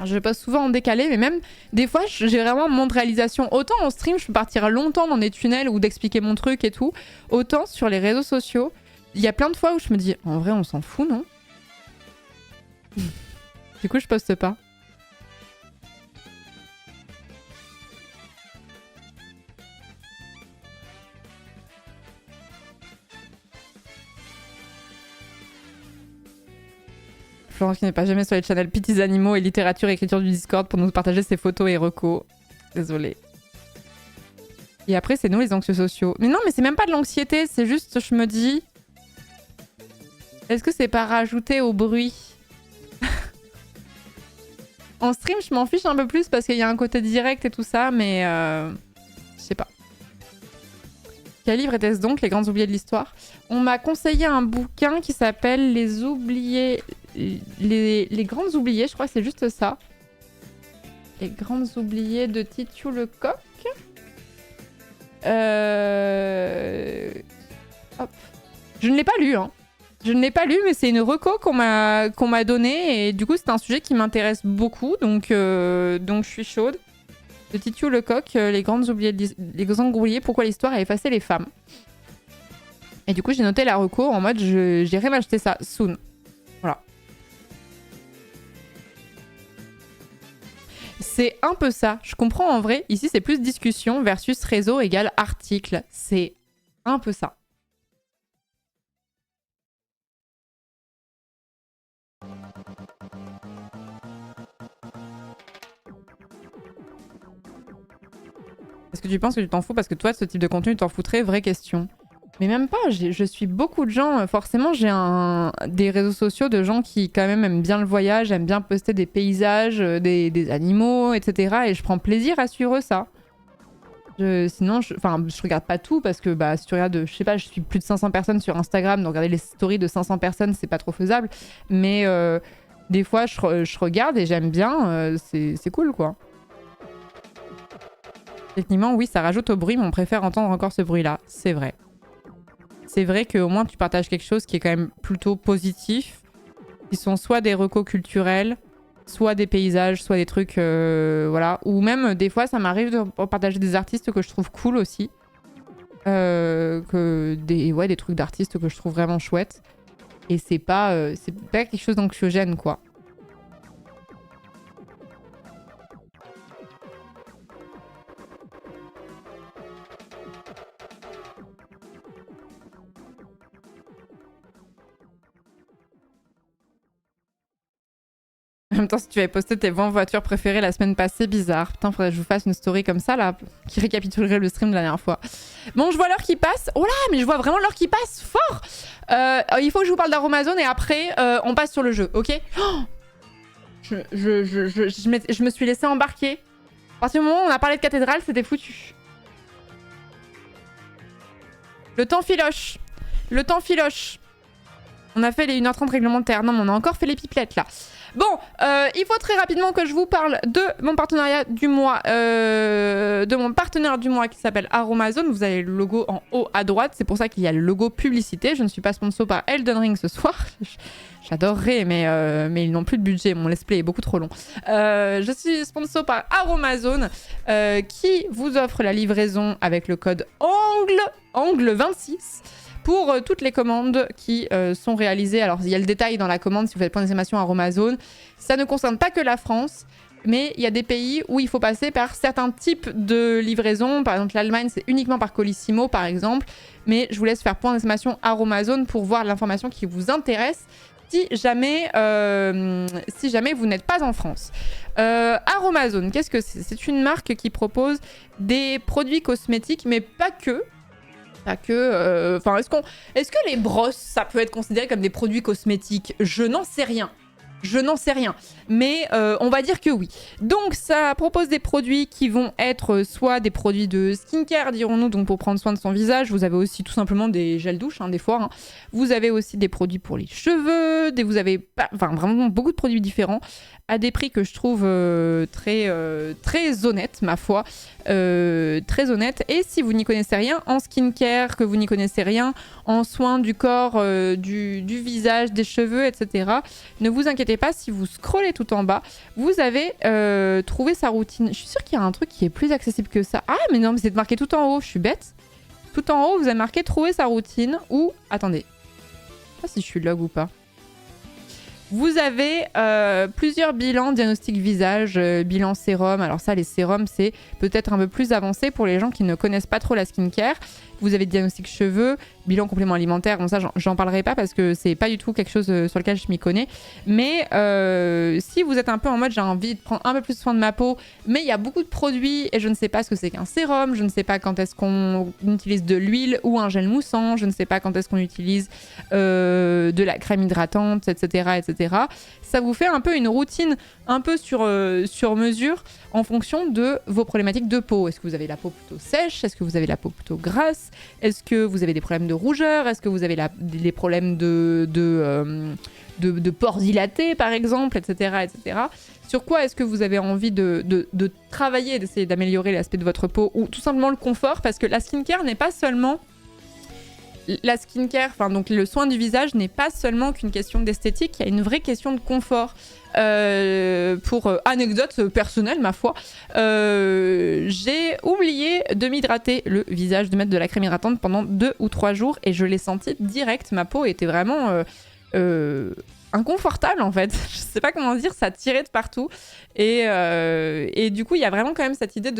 Je poste souvent en décalé, mais même des fois, j'ai vraiment mon de réalisation. Autant en stream, je peux partir longtemps dans des tunnels ou d'expliquer mon truc et tout. Autant sur les réseaux sociaux, il y a plein de fois où je me dis, en vrai, on s'en fout, non? Du coup, je poste pas. Florence qui n'est pas jamais sur les channels Petits Animaux et Littérature et Écriture du Discord pour nous partager ses photos et recos. Désolée. Et après, c'est nous les anxieux sociaux. Mais non, mais c'est même pas de l'anxiété, c'est juste, je me dis... Est-ce que c'est pas rajouter au bruit? En stream, je m'en fiche un peu plus parce qu'il y a un côté direct et tout ça, mais... Je sais pas. Quel livre était-ce donc, Les Grands Oubliés de l'Histoire? On m'a conseillé un bouquin qui s'appelle Les Oubliés... Les Grandes Oubliées, je crois que c'est juste ça. Les Grandes Oubliées de Titiou Lecoq. Hop. Je ne l'ai pas lu, hein. Je ne l'ai pas lu, mais c'est une reco qu'on m'a donnée et du coup c'est un sujet qui m'intéresse beaucoup, donc je suis chaude. De Titiou Lecoq, les Grandes Oubliées, pourquoi l'histoire a effacé les femmes. Et du coup j'ai noté la reco en mode j'irai m'acheter ça soon. Voilà. C'est un peu ça. Je comprends en vrai. Ici, c'est plus discussion versus réseau égale article. C'est un peu ça. Est-ce que tu penses que tu t'en fous parce que toi, de ce type de contenu, tu t'en foutrais? Vraie question. Mais même pas, je suis beaucoup de gens, forcément j'ai des réseaux sociaux de gens qui quand même aiment bien le voyage, aiment bien poster des paysages, des animaux, etc. Et je prends plaisir à suivre ça. Sinon, je regarde pas tout parce que bah, si tu regardes, je sais pas, je suis plus de 500 personnes sur Instagram, donc regarder les stories de 500 personnes, c'est pas trop faisable. Mais des fois, je regarde et j'aime bien, c'est cool quoi. Techniquement, oui, ça rajoute au bruit, mais on préfère entendre encore ce bruit-là, c'est vrai. C'est vrai qu'au moins tu partages quelque chose qui est quand même plutôt positif, qui sont soit des recos culturels, soit des paysages, soit des trucs, voilà. Ou même, des fois, ça m'arrive de partager des artistes que je trouve cool aussi. Des trucs d'artistes que je trouve vraiment chouettes. Et c'est pas quelque chose d'anxiogène, quoi. En même temps, si tu avais posté tes vents voitures préférées la semaine passée, bizarre. Putain, faudrait que je vous fasse une story comme ça, là, qui récapitulerait le stream de la dernière fois. Bon, je vois l'heure qui passe. Oh là, mais je vois vraiment l'heure qui passe fort. Il faut que je vous parle d'Aromazone et après, on passe sur le jeu, ok? Oh, je me suis laissé embarquer. À partir du moment où on a parlé de cathédrale, c'était foutu. Le temps filoche. Le temps filoche. On a fait les 1h30 réglementaires. Non, mais on a encore fait les pipelettes, là. Bon, il faut très rapidement que je vous parle de mon partenariat du mois, de mon partenaire du mois qui s'appelle Aromazone. Vous avez le logo en haut à droite, c'est pour ça qu'il y a le logo publicité. Je ne suis pas sponsor par Elden Ring ce soir. J'adorerais, mais ils n'ont plus de budget. Mon let's play est beaucoup trop long. Je suis sponsor par Aromazone qui vous offre la livraison avec le code ANGLE26. Pour toutes les commandes qui sont réalisées. Alors, il y a le détail dans la commande si vous faites point d'exclamation Aromazone. Ça ne concerne pas que la France, mais il y a des pays où il faut passer par certains types de livraison. Par exemple, l'Allemagne, c'est uniquement par Colissimo, par exemple. Mais je vous laisse faire point d'exclamation Aromazone pour voir l'information qui vous intéresse si jamais vous n'êtes pas en France. Aromazone, qu'est-ce que c'est? C'est une marque qui propose des produits cosmétiques, mais pas que. Pas que... Enfin, est-ce que les brosses, ça peut être considéré comme des produits cosmétiques? Je n'en sais rien. Je n'en sais rien, mais on va dire que oui. Donc ça propose des produits qui vont être soit des produits de skincare, dirons-nous, donc pour prendre soin de son visage. Vous avez aussi tout simplement des gels douche, hein, des fois. Hein. Vous avez aussi des produits pour les cheveux, vous avez vraiment beaucoup de produits différents à des prix que je trouve très honnêtes, ma foi. Très honnête. Et si vous n'y connaissez rien en skincare, que vous n'y connaissez rien en soins du corps, du visage, des cheveux, etc., ne vous inquiétez pas, si vous scrollez tout en bas, vous avez trouvé sa routine. Je suis sûre qu'il y a un truc qui est plus accessible que ça. Ah, mais non, mais c'est marqué tout en haut, je suis bête. Tout en haut, vous avez marqué trouver sa routine ou... Attendez. Je sais pas si je suis log ou pas. Vous avez plusieurs bilans diagnostic visage, bilan sérum. Alors ça, les sérums, c'est peut-être un peu plus avancé pour les gens qui ne connaissent pas trop la skincare. Vous avez diagnostic cheveux, bilan complément alimentaire. Bon ça, j'en parlerai pas parce que c'est pas du tout quelque chose sur lequel je m'y connais. Mais si vous êtes un peu en mode j'ai envie de prendre un peu plus soin de ma peau, mais il y a beaucoup de produits et je ne sais pas ce que c'est qu'un sérum, je ne sais pas quand est-ce qu'on utilise de l'huile ou un gel moussant, je ne sais pas quand est-ce qu'on utilise de la crème hydratante, etc., etc. Ça vous fait un peu une routine un peu sur mesure en fonction de vos problématiques de peau. Est-ce que vous avez la peau plutôt sèche? Est-ce que vous avez la peau plutôt grasse? Est-ce que vous avez des problèmes de rougeur? Est-ce que vous avez des problèmes de pores dilatés, par exemple, etc., etc. Sur quoi est-ce que vous avez envie de travailler, d'essayer d'améliorer l'aspect de votre peau ou tout simplement le confort? Parce que la skincare n'est pas seulement... La skincare, enfin donc le soin du visage n'est pas seulement qu'une question d'esthétique, il y a une vraie question de confort. Pour anecdote personnelle, ma foi, j'ai oublié de m'hydrater le visage, de mettre de la crème hydratante pendant 2 ou 3 jours et je l'ai senti direct. Ma peau était vraiment inconfortable en fait. Je sais pas comment dire, ça tirait de partout. Et du coup, il y a vraiment quand même cette idée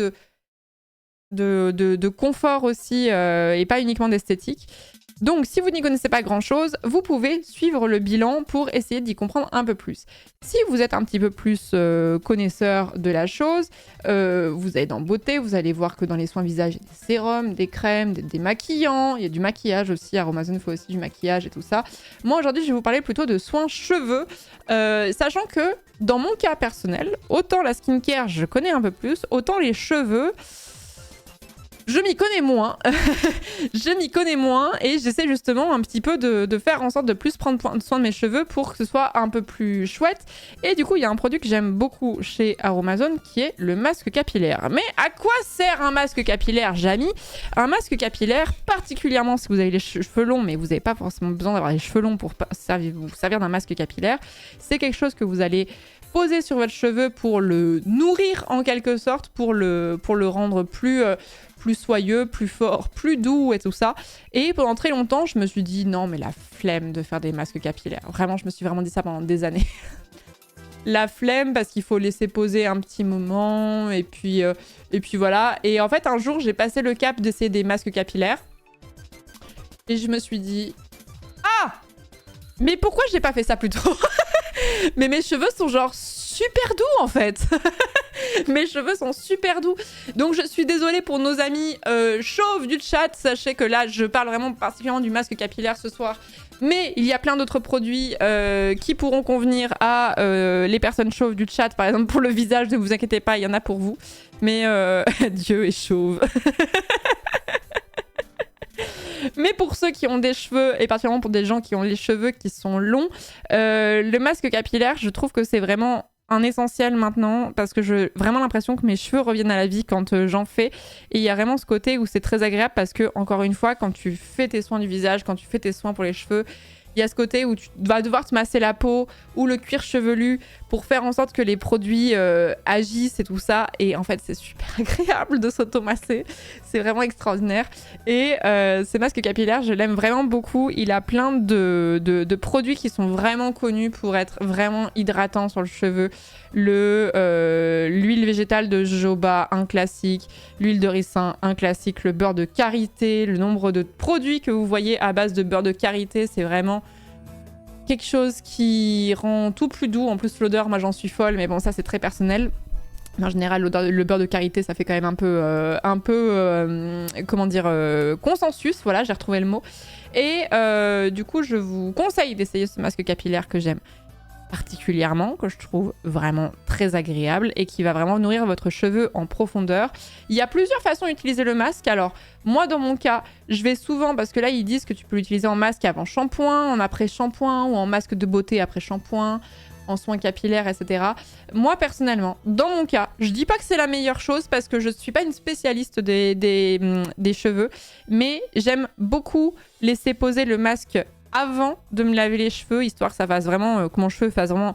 de confort aussi et pas uniquement d'esthétique. Donc, si vous n'y connaissez pas grand-chose, vous pouvez suivre le bilan pour essayer d'y comprendre un peu plus. Si vous êtes un petit peu plus connaisseur de la chose, vous allez dans beauté, vous allez voir que dans les soins visage, il y a des sérums, des crèmes, des maquillants, il y a du maquillage aussi, à Amazon, il faut aussi du maquillage et tout ça. Moi, aujourd'hui, je vais vous parler plutôt de soins cheveux, sachant que, dans mon cas personnel, autant la skincare, je connais un peu plus, autant les cheveux... Je m'y connais moins, je m'y connais moins et j'essaie justement un petit peu de faire en sorte de plus prendre soin de mes cheveux pour que ce soit un peu plus chouette. Et du coup, il y a un produit que j'aime beaucoup chez Aromazone qui est le masque capillaire. Mais à quoi sert un masque capillaire, Jamy? Un masque capillaire, particulièrement si vous avez les cheveux longs, mais vous n'avez pas forcément besoin d'avoir les cheveux longs pour vous servir d'un masque capillaire, c'est quelque chose que vous allez poser sur votre cheveu pour le nourrir en quelque sorte, pour le rendre plus soyeux, plus fort, plus doux et tout ça. Et pendant très longtemps, je me suis dit non mais la flemme de faire des masques capillaires. Vraiment, je me suis vraiment dit ça pendant des années. La flemme parce qu'il faut laisser poser un petit moment et puis voilà. Et en fait, un jour, j'ai passé le cap d'essayer des masques capillaires. Et je me suis dit ah! Mais pourquoi j'ai pas fait ça plus tôt? Mais mes cheveux sont genre super doux en fait. Mes cheveux sont super doux. Donc je suis désolée pour nos amis chauves du chat. Sachez que là, je parle vraiment particulièrement du masque capillaire ce soir. Mais il y a plein d'autres produits qui pourront convenir à les personnes chauves du chat. Par exemple, pour le visage, ne vous inquiétez pas, il y en a pour vous. Mais Dieu est chauve. Mais pour ceux qui ont des cheveux, et particulièrement pour des gens qui ont les cheveux qui sont longs, le masque capillaire, je trouve que c'est vraiment un essentiel maintenant parce que j'ai vraiment l'impression que mes cheveux reviennent à la vie quand j'en fais. Et il y a vraiment ce côté où c'est très agréable parce que, encore une fois, quand tu fais tes soins du visage, quand tu fais tes soins pour les cheveux, il y a ce côté où tu vas devoir te masser la peau ou le cuir chevelu pour faire en sorte que les produits agissent et tout ça. Et en fait, c'est super agréable de s'automasser. C'est vraiment extraordinaire. Et ce masque capillaire, je l'aime vraiment beaucoup. Il a plein de produits qui sont vraiment connus pour être vraiment hydratants sur le cheveu. L'huile végétale de jojoba, un classique. L'huile de ricin, un classique. Le beurre de karité. Le nombre de produits que vous voyez à base de beurre de karité, c'est vraiment quelque chose qui rend tout plus doux. En plus, l'odeur, moi, j'en suis folle. Mais bon, ça, c'est très personnel. En général, le beurre de karité, ça fait quand même un peu comment dire, consensus. Voilà, j'ai retrouvé le mot. Et du coup, je vous conseille d'essayer ce masque capillaire que j'aime particulièrement, que je trouve vraiment très agréable et qui va vraiment nourrir votre cheveu en profondeur. Il y a plusieurs façons d'utiliser le masque. Alors, moi, dans mon cas, je vais souvent, parce que là, ils disent que tu peux l'utiliser en masque avant shampoing, en après shampoing ou en masque de beauté après shampoing, en soins capillaires, etc. Moi, personnellement, dans mon cas, je dis pas que c'est la meilleure chose parce que je suis pas une spécialiste des cheveux, mais j'aime beaucoup laisser poser le masque avant de me laver les cheveux, histoire que ça fasse vraiment, que mon cheveu fasse vraiment...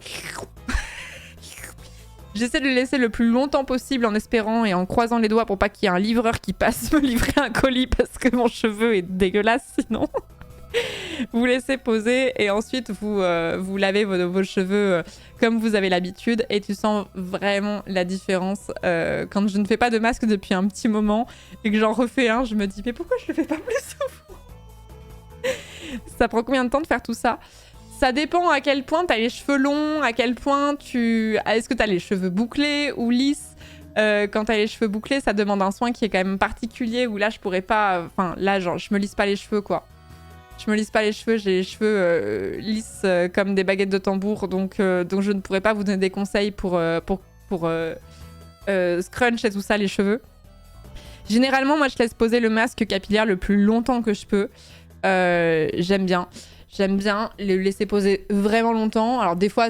J'essaie de le laisser le plus longtemps possible en espérant et en croisant les doigts pour pas qu'il y ait un livreur qui passe me livrer un colis parce que mon cheveu est dégueulasse sinon. Vous laissez poser et ensuite vous lavez vos cheveux comme vous avez l'habitude et tu sens vraiment la différence. Quand je ne fais pas de masque depuis un petit moment et que j'en refais un, je me dis mais pourquoi je le fais pas plus souvent? Ça prend combien de temps de faire tout ça? Ça dépend à quel point t'as les cheveux longs, à quel point est-ce que t'as les cheveux bouclés ou lisses. Quand t'as les cheveux bouclés, ça demande un soin qui est quand même particulier où là je pourrais pas... Enfin là genre je me lisse pas les cheveux quoi. Je me lisse pas les cheveux, j'ai les cheveux lisses comme des baguettes de tambour donc je ne pourrais pas vous donner des conseils pour scrunch et tout ça les cheveux. Généralement moi je laisse poser le masque capillaire le plus longtemps que je peux. J'aime bien le laisser poser vraiment longtemps. Alors des fois,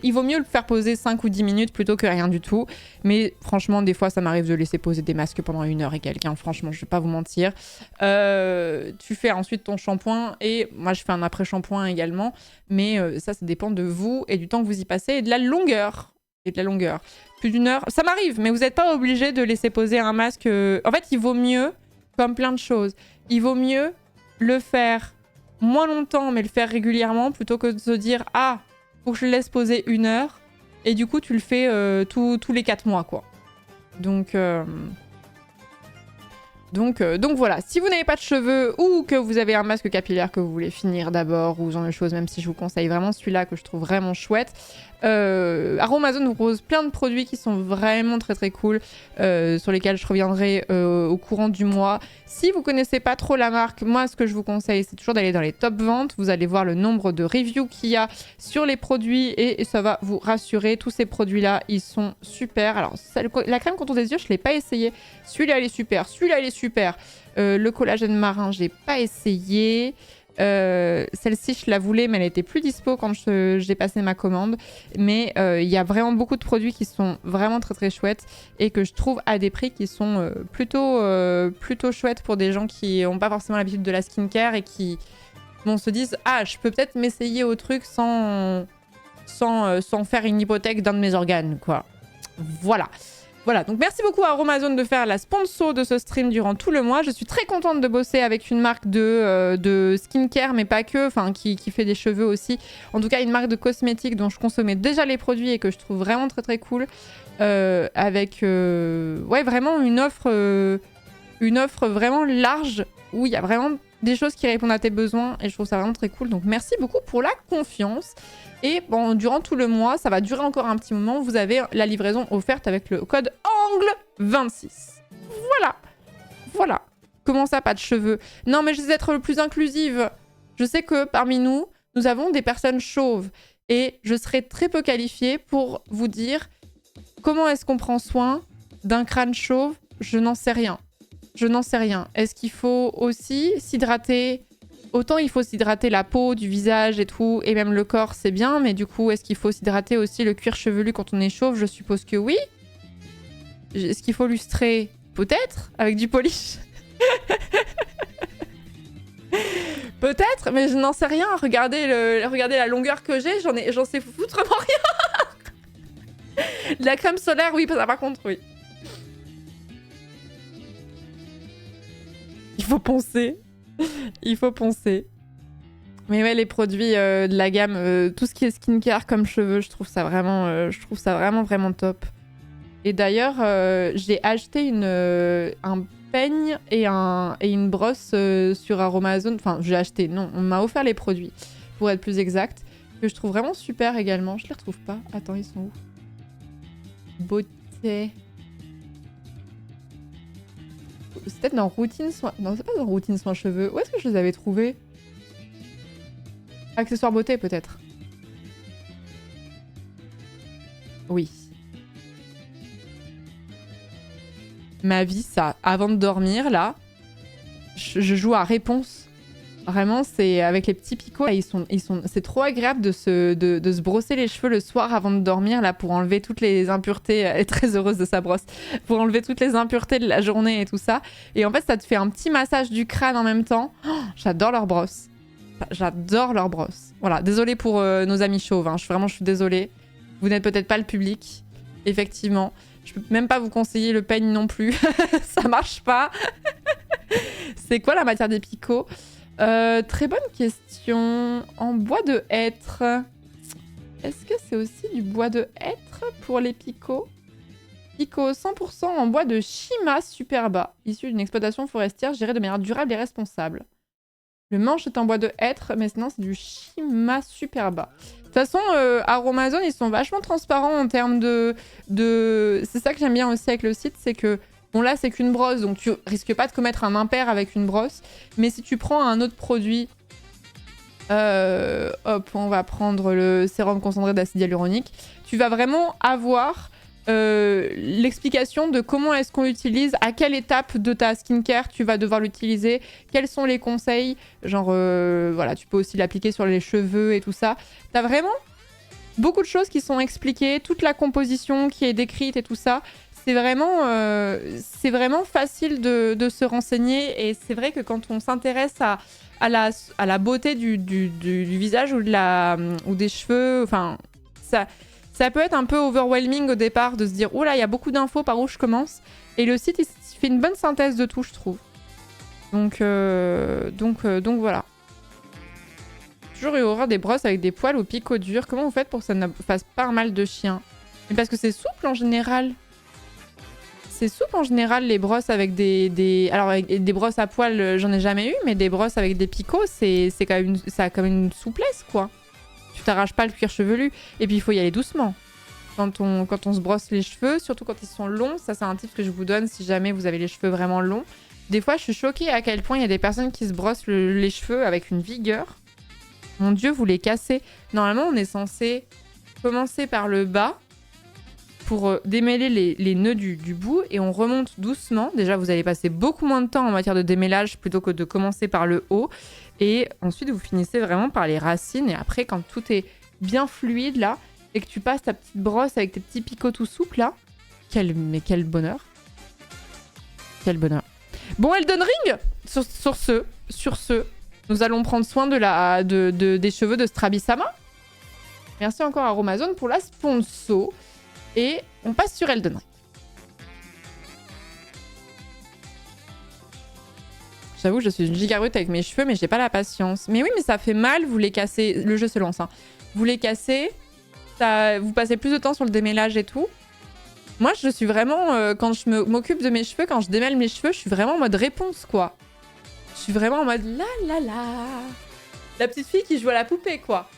il vaut mieux le faire poser 5 ou 10 minutes plutôt que rien du tout. Mais franchement, des fois, ça m'arrive de laisser poser des masques pendant 1 heure et quelqu'un. Franchement, je vais pas vous mentir. Tu fais ensuite ton shampoing et moi, je fais un après-shampoing également. Mais ça dépend de vous et du temps que vous y passez et de la longueur. Plus d'1 heure, ça m'arrive, mais vous n'êtes pas obligé de laisser poser un masque. En fait, il vaut mieux, comme plein de choses, il vaut mieux le faire moins longtemps mais le faire régulièrement plutôt que de se dire ah faut que je le laisse poser 1 heure et du coup tu le fais tous les 4 mois quoi. Donc voilà, si vous n'avez pas de cheveux ou que vous avez un masque capillaire que vous voulez finir d'abord ou ce genre de choses, même si je vous conseille vraiment celui-là que je trouve vraiment chouette, Aromazone vous propose plein de produits qui sont vraiment très très cool, sur lesquels je reviendrai au courant du mois. Si vous connaissez pas trop la marque, moi ce que je vous conseille c'est toujours d'aller dans les top ventes, vous allez voir le nombre de reviews qu'il y a sur les produits et ça va vous rassurer. Tous ces produits là ils sont super. Alors la crème contour des yeux je l'ai pas essayé, celui-là il est super, le collagène marin j'ai pas essayé. Celle-ci je la voulais mais elle était plus dispo quand j'ai passé ma commande, mais il y a vraiment beaucoup de produits qui sont vraiment très très chouettes et que je trouve à des prix qui sont plutôt chouettes pour des gens qui n'ont pas forcément l'habitude de la skincare et qui se disent ah je peux peut-être m'essayer au truc sans faire une hypothèque d'un de mes organes quoi. Voilà, donc merci beaucoup à Aromazone de faire la sponsor de ce stream durant tout le mois. Je suis très contente de bosser avec une marque de skincare, mais pas que, enfin qui fait des cheveux aussi. En tout cas, une marque de cosmétiques dont je consommais déjà les produits et que je trouve vraiment très très cool. Avec vraiment une offre vraiment large où il y a vraiment des choses qui répondent à tes besoins et je trouve ça vraiment très cool. Donc merci beaucoup pour la confiance. Et bon, durant tout le mois, ça va durer encore un petit moment, vous avez la livraison offerte avec le code ANGLE26. Voilà. Comment ça, pas de cheveux? Non, mais je vais être le plus inclusive. Je sais que parmi nous, nous avons des personnes chauves. Et je serai très peu qualifiée pour vous dire comment est-ce qu'on prend soin d'un crâne chauve. Je n'en sais rien. Est-ce qu'il faut aussi s'hydrater? Autant il faut s'hydrater la peau, du visage et tout, et même le corps, c'est bien, mais du coup, est-ce qu'il faut s'hydrater aussi le cuir chevelu quand on est chauve? Je suppose que oui. Est-ce qu'il faut lustrer? Peut-être, avec du polish. Peut-être, mais je n'en sais rien. Regardez la longueur que j'ai, j'en sais foutrement rien. De la crème solaire, oui, par contre, oui. Il faut poncer. Mais ouais, les produits de la gamme, tout ce qui est skincare comme cheveux, je trouve ça vraiment top. Et d'ailleurs, j'ai acheté un peigne et une brosse sur Aromazone. Enfin, j'ai acheté, non, on m'a offert les produits, pour être plus exact, que je trouve vraiment super également. Je les retrouve pas. Attends, ils sont où? Beauty. c'est peut-être dans routine soin... Non, c'est pas dans routine soin cheveux. Où est-ce que je les avais trouvés? Accessoires beauté, peut-être. Oui. Ma vie, ça. Avant de dormir, là, je joue à réponse. Vraiment, c'est avec les petits picots, là, c'est trop agréable de se brosser les cheveux le soir avant de dormir, là, pour enlever toutes les impuretés. Elle est très heureuse de sa brosse. Pour enlever toutes les impuretés de la journée et tout ça. Et en fait, ça te fait un petit massage du crâne en même temps. Oh, j'adore leur brosse. J'adore leur brosse. Voilà, désolée pour nos amis chauves. Hein. Je suis désolée. Vous n'êtes peut-être pas le public. Effectivement. Je peux même pas vous conseiller le peigne non plus. Ça marche pas. C'est quoi la matière des picots? Très bonne question. En bois de hêtre. Est-ce que c'est aussi du bois de hêtre pour les picots? Picots 100% en bois de Shima Superba, issu d'une exploitation forestière gérée de manière durable et responsable. Le manche est en bois de hêtre, mais sinon c'est du Shima Superba. De toute façon, Aromazone, ils sont vachement transparents en termes de... C'est ça que j'aime bien aussi avec le site, c'est que... Bon là c'est qu'une brosse, donc tu risques pas de commettre un impair avec une brosse. Mais si tu prends un autre produit... hop, on va prendre le sérum concentré d'acide hyaluronique. Tu vas vraiment avoir l'explication de comment est-ce qu'on l'utilise, à quelle étape de ta skincare tu vas devoir l'utiliser, quels sont les conseils. Genre, voilà, tu peux aussi l'appliquer sur les cheveux et tout ça. T'as vraiment beaucoup de choses qui sont expliquées, toute la composition qui est décrite et tout ça. C'est vraiment facile de se renseigner et c'est vrai que quand on s'intéresse à la beauté du visage ou des cheveux, enfin, ça peut être un peu overwhelming au départ de se dire « Oh là, il y a beaucoup d'infos, par où je commence ?» Et le site, il fait une bonne synthèse de tout, je trouve. Donc voilà. Toujours eu horreur des brosses avec des poils ou picots durs. Comment vous faites pour que ça ne fasse pas un mal de chien? Mais parce que c'est souple en général. C'est souple en général, les brosses avec Alors, avec des brosses à poils, j'en ai jamais eu, mais des brosses avec des picots, ça a quand même une souplesse, quoi. Tu t'arraches pas le cuir chevelu. Et puis, il faut y aller doucement. Quand on se brosse les cheveux, surtout quand ils sont longs, ça, c'est un tip que je vous donne si jamais vous avez les cheveux vraiment longs. Des fois, je suis choquée à quel point il y a des personnes qui se brossent les cheveux avec une vigueur. Mon Dieu, vous les cassez. Normalement, on est censé commencer par le bas pour démêler les nœuds du bout et on remonte doucement. Déjà, vous allez passer beaucoup moins de temps en matière de démêlage plutôt que de commencer par le haut. Et ensuite, vous finissez vraiment par les racines. Et après, quand tout est bien fluide là et que tu passes ta petite brosse avec tes petits picots tout souples là, quel bonheur. Quel bonheur. Bon, Elden Ring, sur ce, nous allons prendre soin des cheveux de Strabisama. Merci encore à Aromazone pour la sponsor. Et on passe sur Elden Ring. J'avoue, je suis une gigarute avec mes cheveux, mais j'ai pas la patience. Mais oui, mais ça fait mal, vous les cassez. Le jeu se lance, hein. Vous les cassez, vous passez plus de temps sur le démêlage et tout. Moi, je suis vraiment... quand je m'occupe de mes cheveux, quand je démêle mes cheveux, je suis vraiment en mode réponse, quoi. Je suis vraiment en mode la la la. La petite fille qui joue à la poupée, quoi.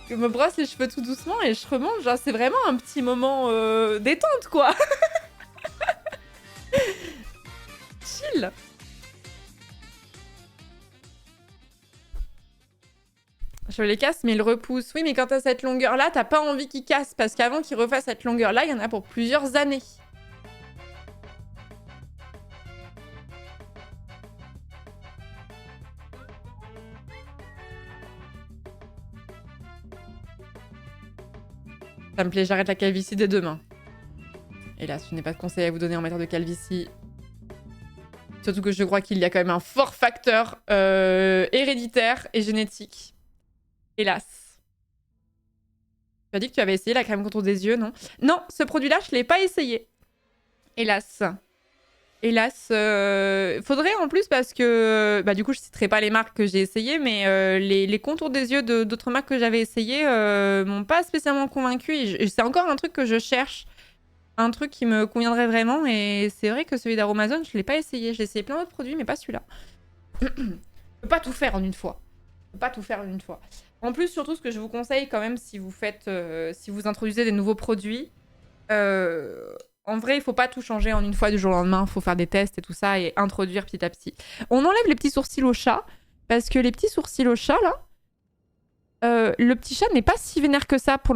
Je me brosse les cheveux tout doucement et je remonte. Genre, c'est vraiment un petit moment détente, quoi. Chill. Je les casse, mais ils repoussent. Oui, mais quand t'as cette longueur-là, t'as pas envie qu'ils cassent. Parce qu'avant qu'ils refassent cette longueur-là, il y en a pour plusieurs années. Ça me plaît, j'arrête la calvitie dès demain. Hélas, je n'ai pas de conseil à vous donner en matière de calvitie. Surtout que je crois qu'il y a quand même un fort facteur héréditaire et génétique. Hélas. Tu as dit que tu avais essayé la crème contour des yeux, non? Non, ce produit-là, je ne l'ai pas essayé. Hélas. Hélas. Faudrait en plus parce que... Bah, du coup, je ne citerai pas les marques que j'ai essayées, mais les contours des yeux d'autres marques que j'avais essayées m'ont pas spécialement convaincue. Et c'est encore un truc que je cherche. Un truc qui me conviendrait vraiment. Et c'est vrai que celui d'Aromazone, je ne l'ai pas essayé. J'ai essayé plein d'autres produits, mais pas celui-là. Je peux pas tout faire en une fois. Je peux pas tout faire en une fois. En plus, surtout, ce que je vous conseille quand même si vous faites... si vous introduisez des nouveaux produits... En vrai, il faut pas tout changer en une fois du jour au lendemain. Il faut faire des tests et tout ça et introduire petit à petit. On enlève les petits sourcils au chat parce que les petits sourcils au chat, là, le petit chat n'est pas si vénère que ça pour le moment.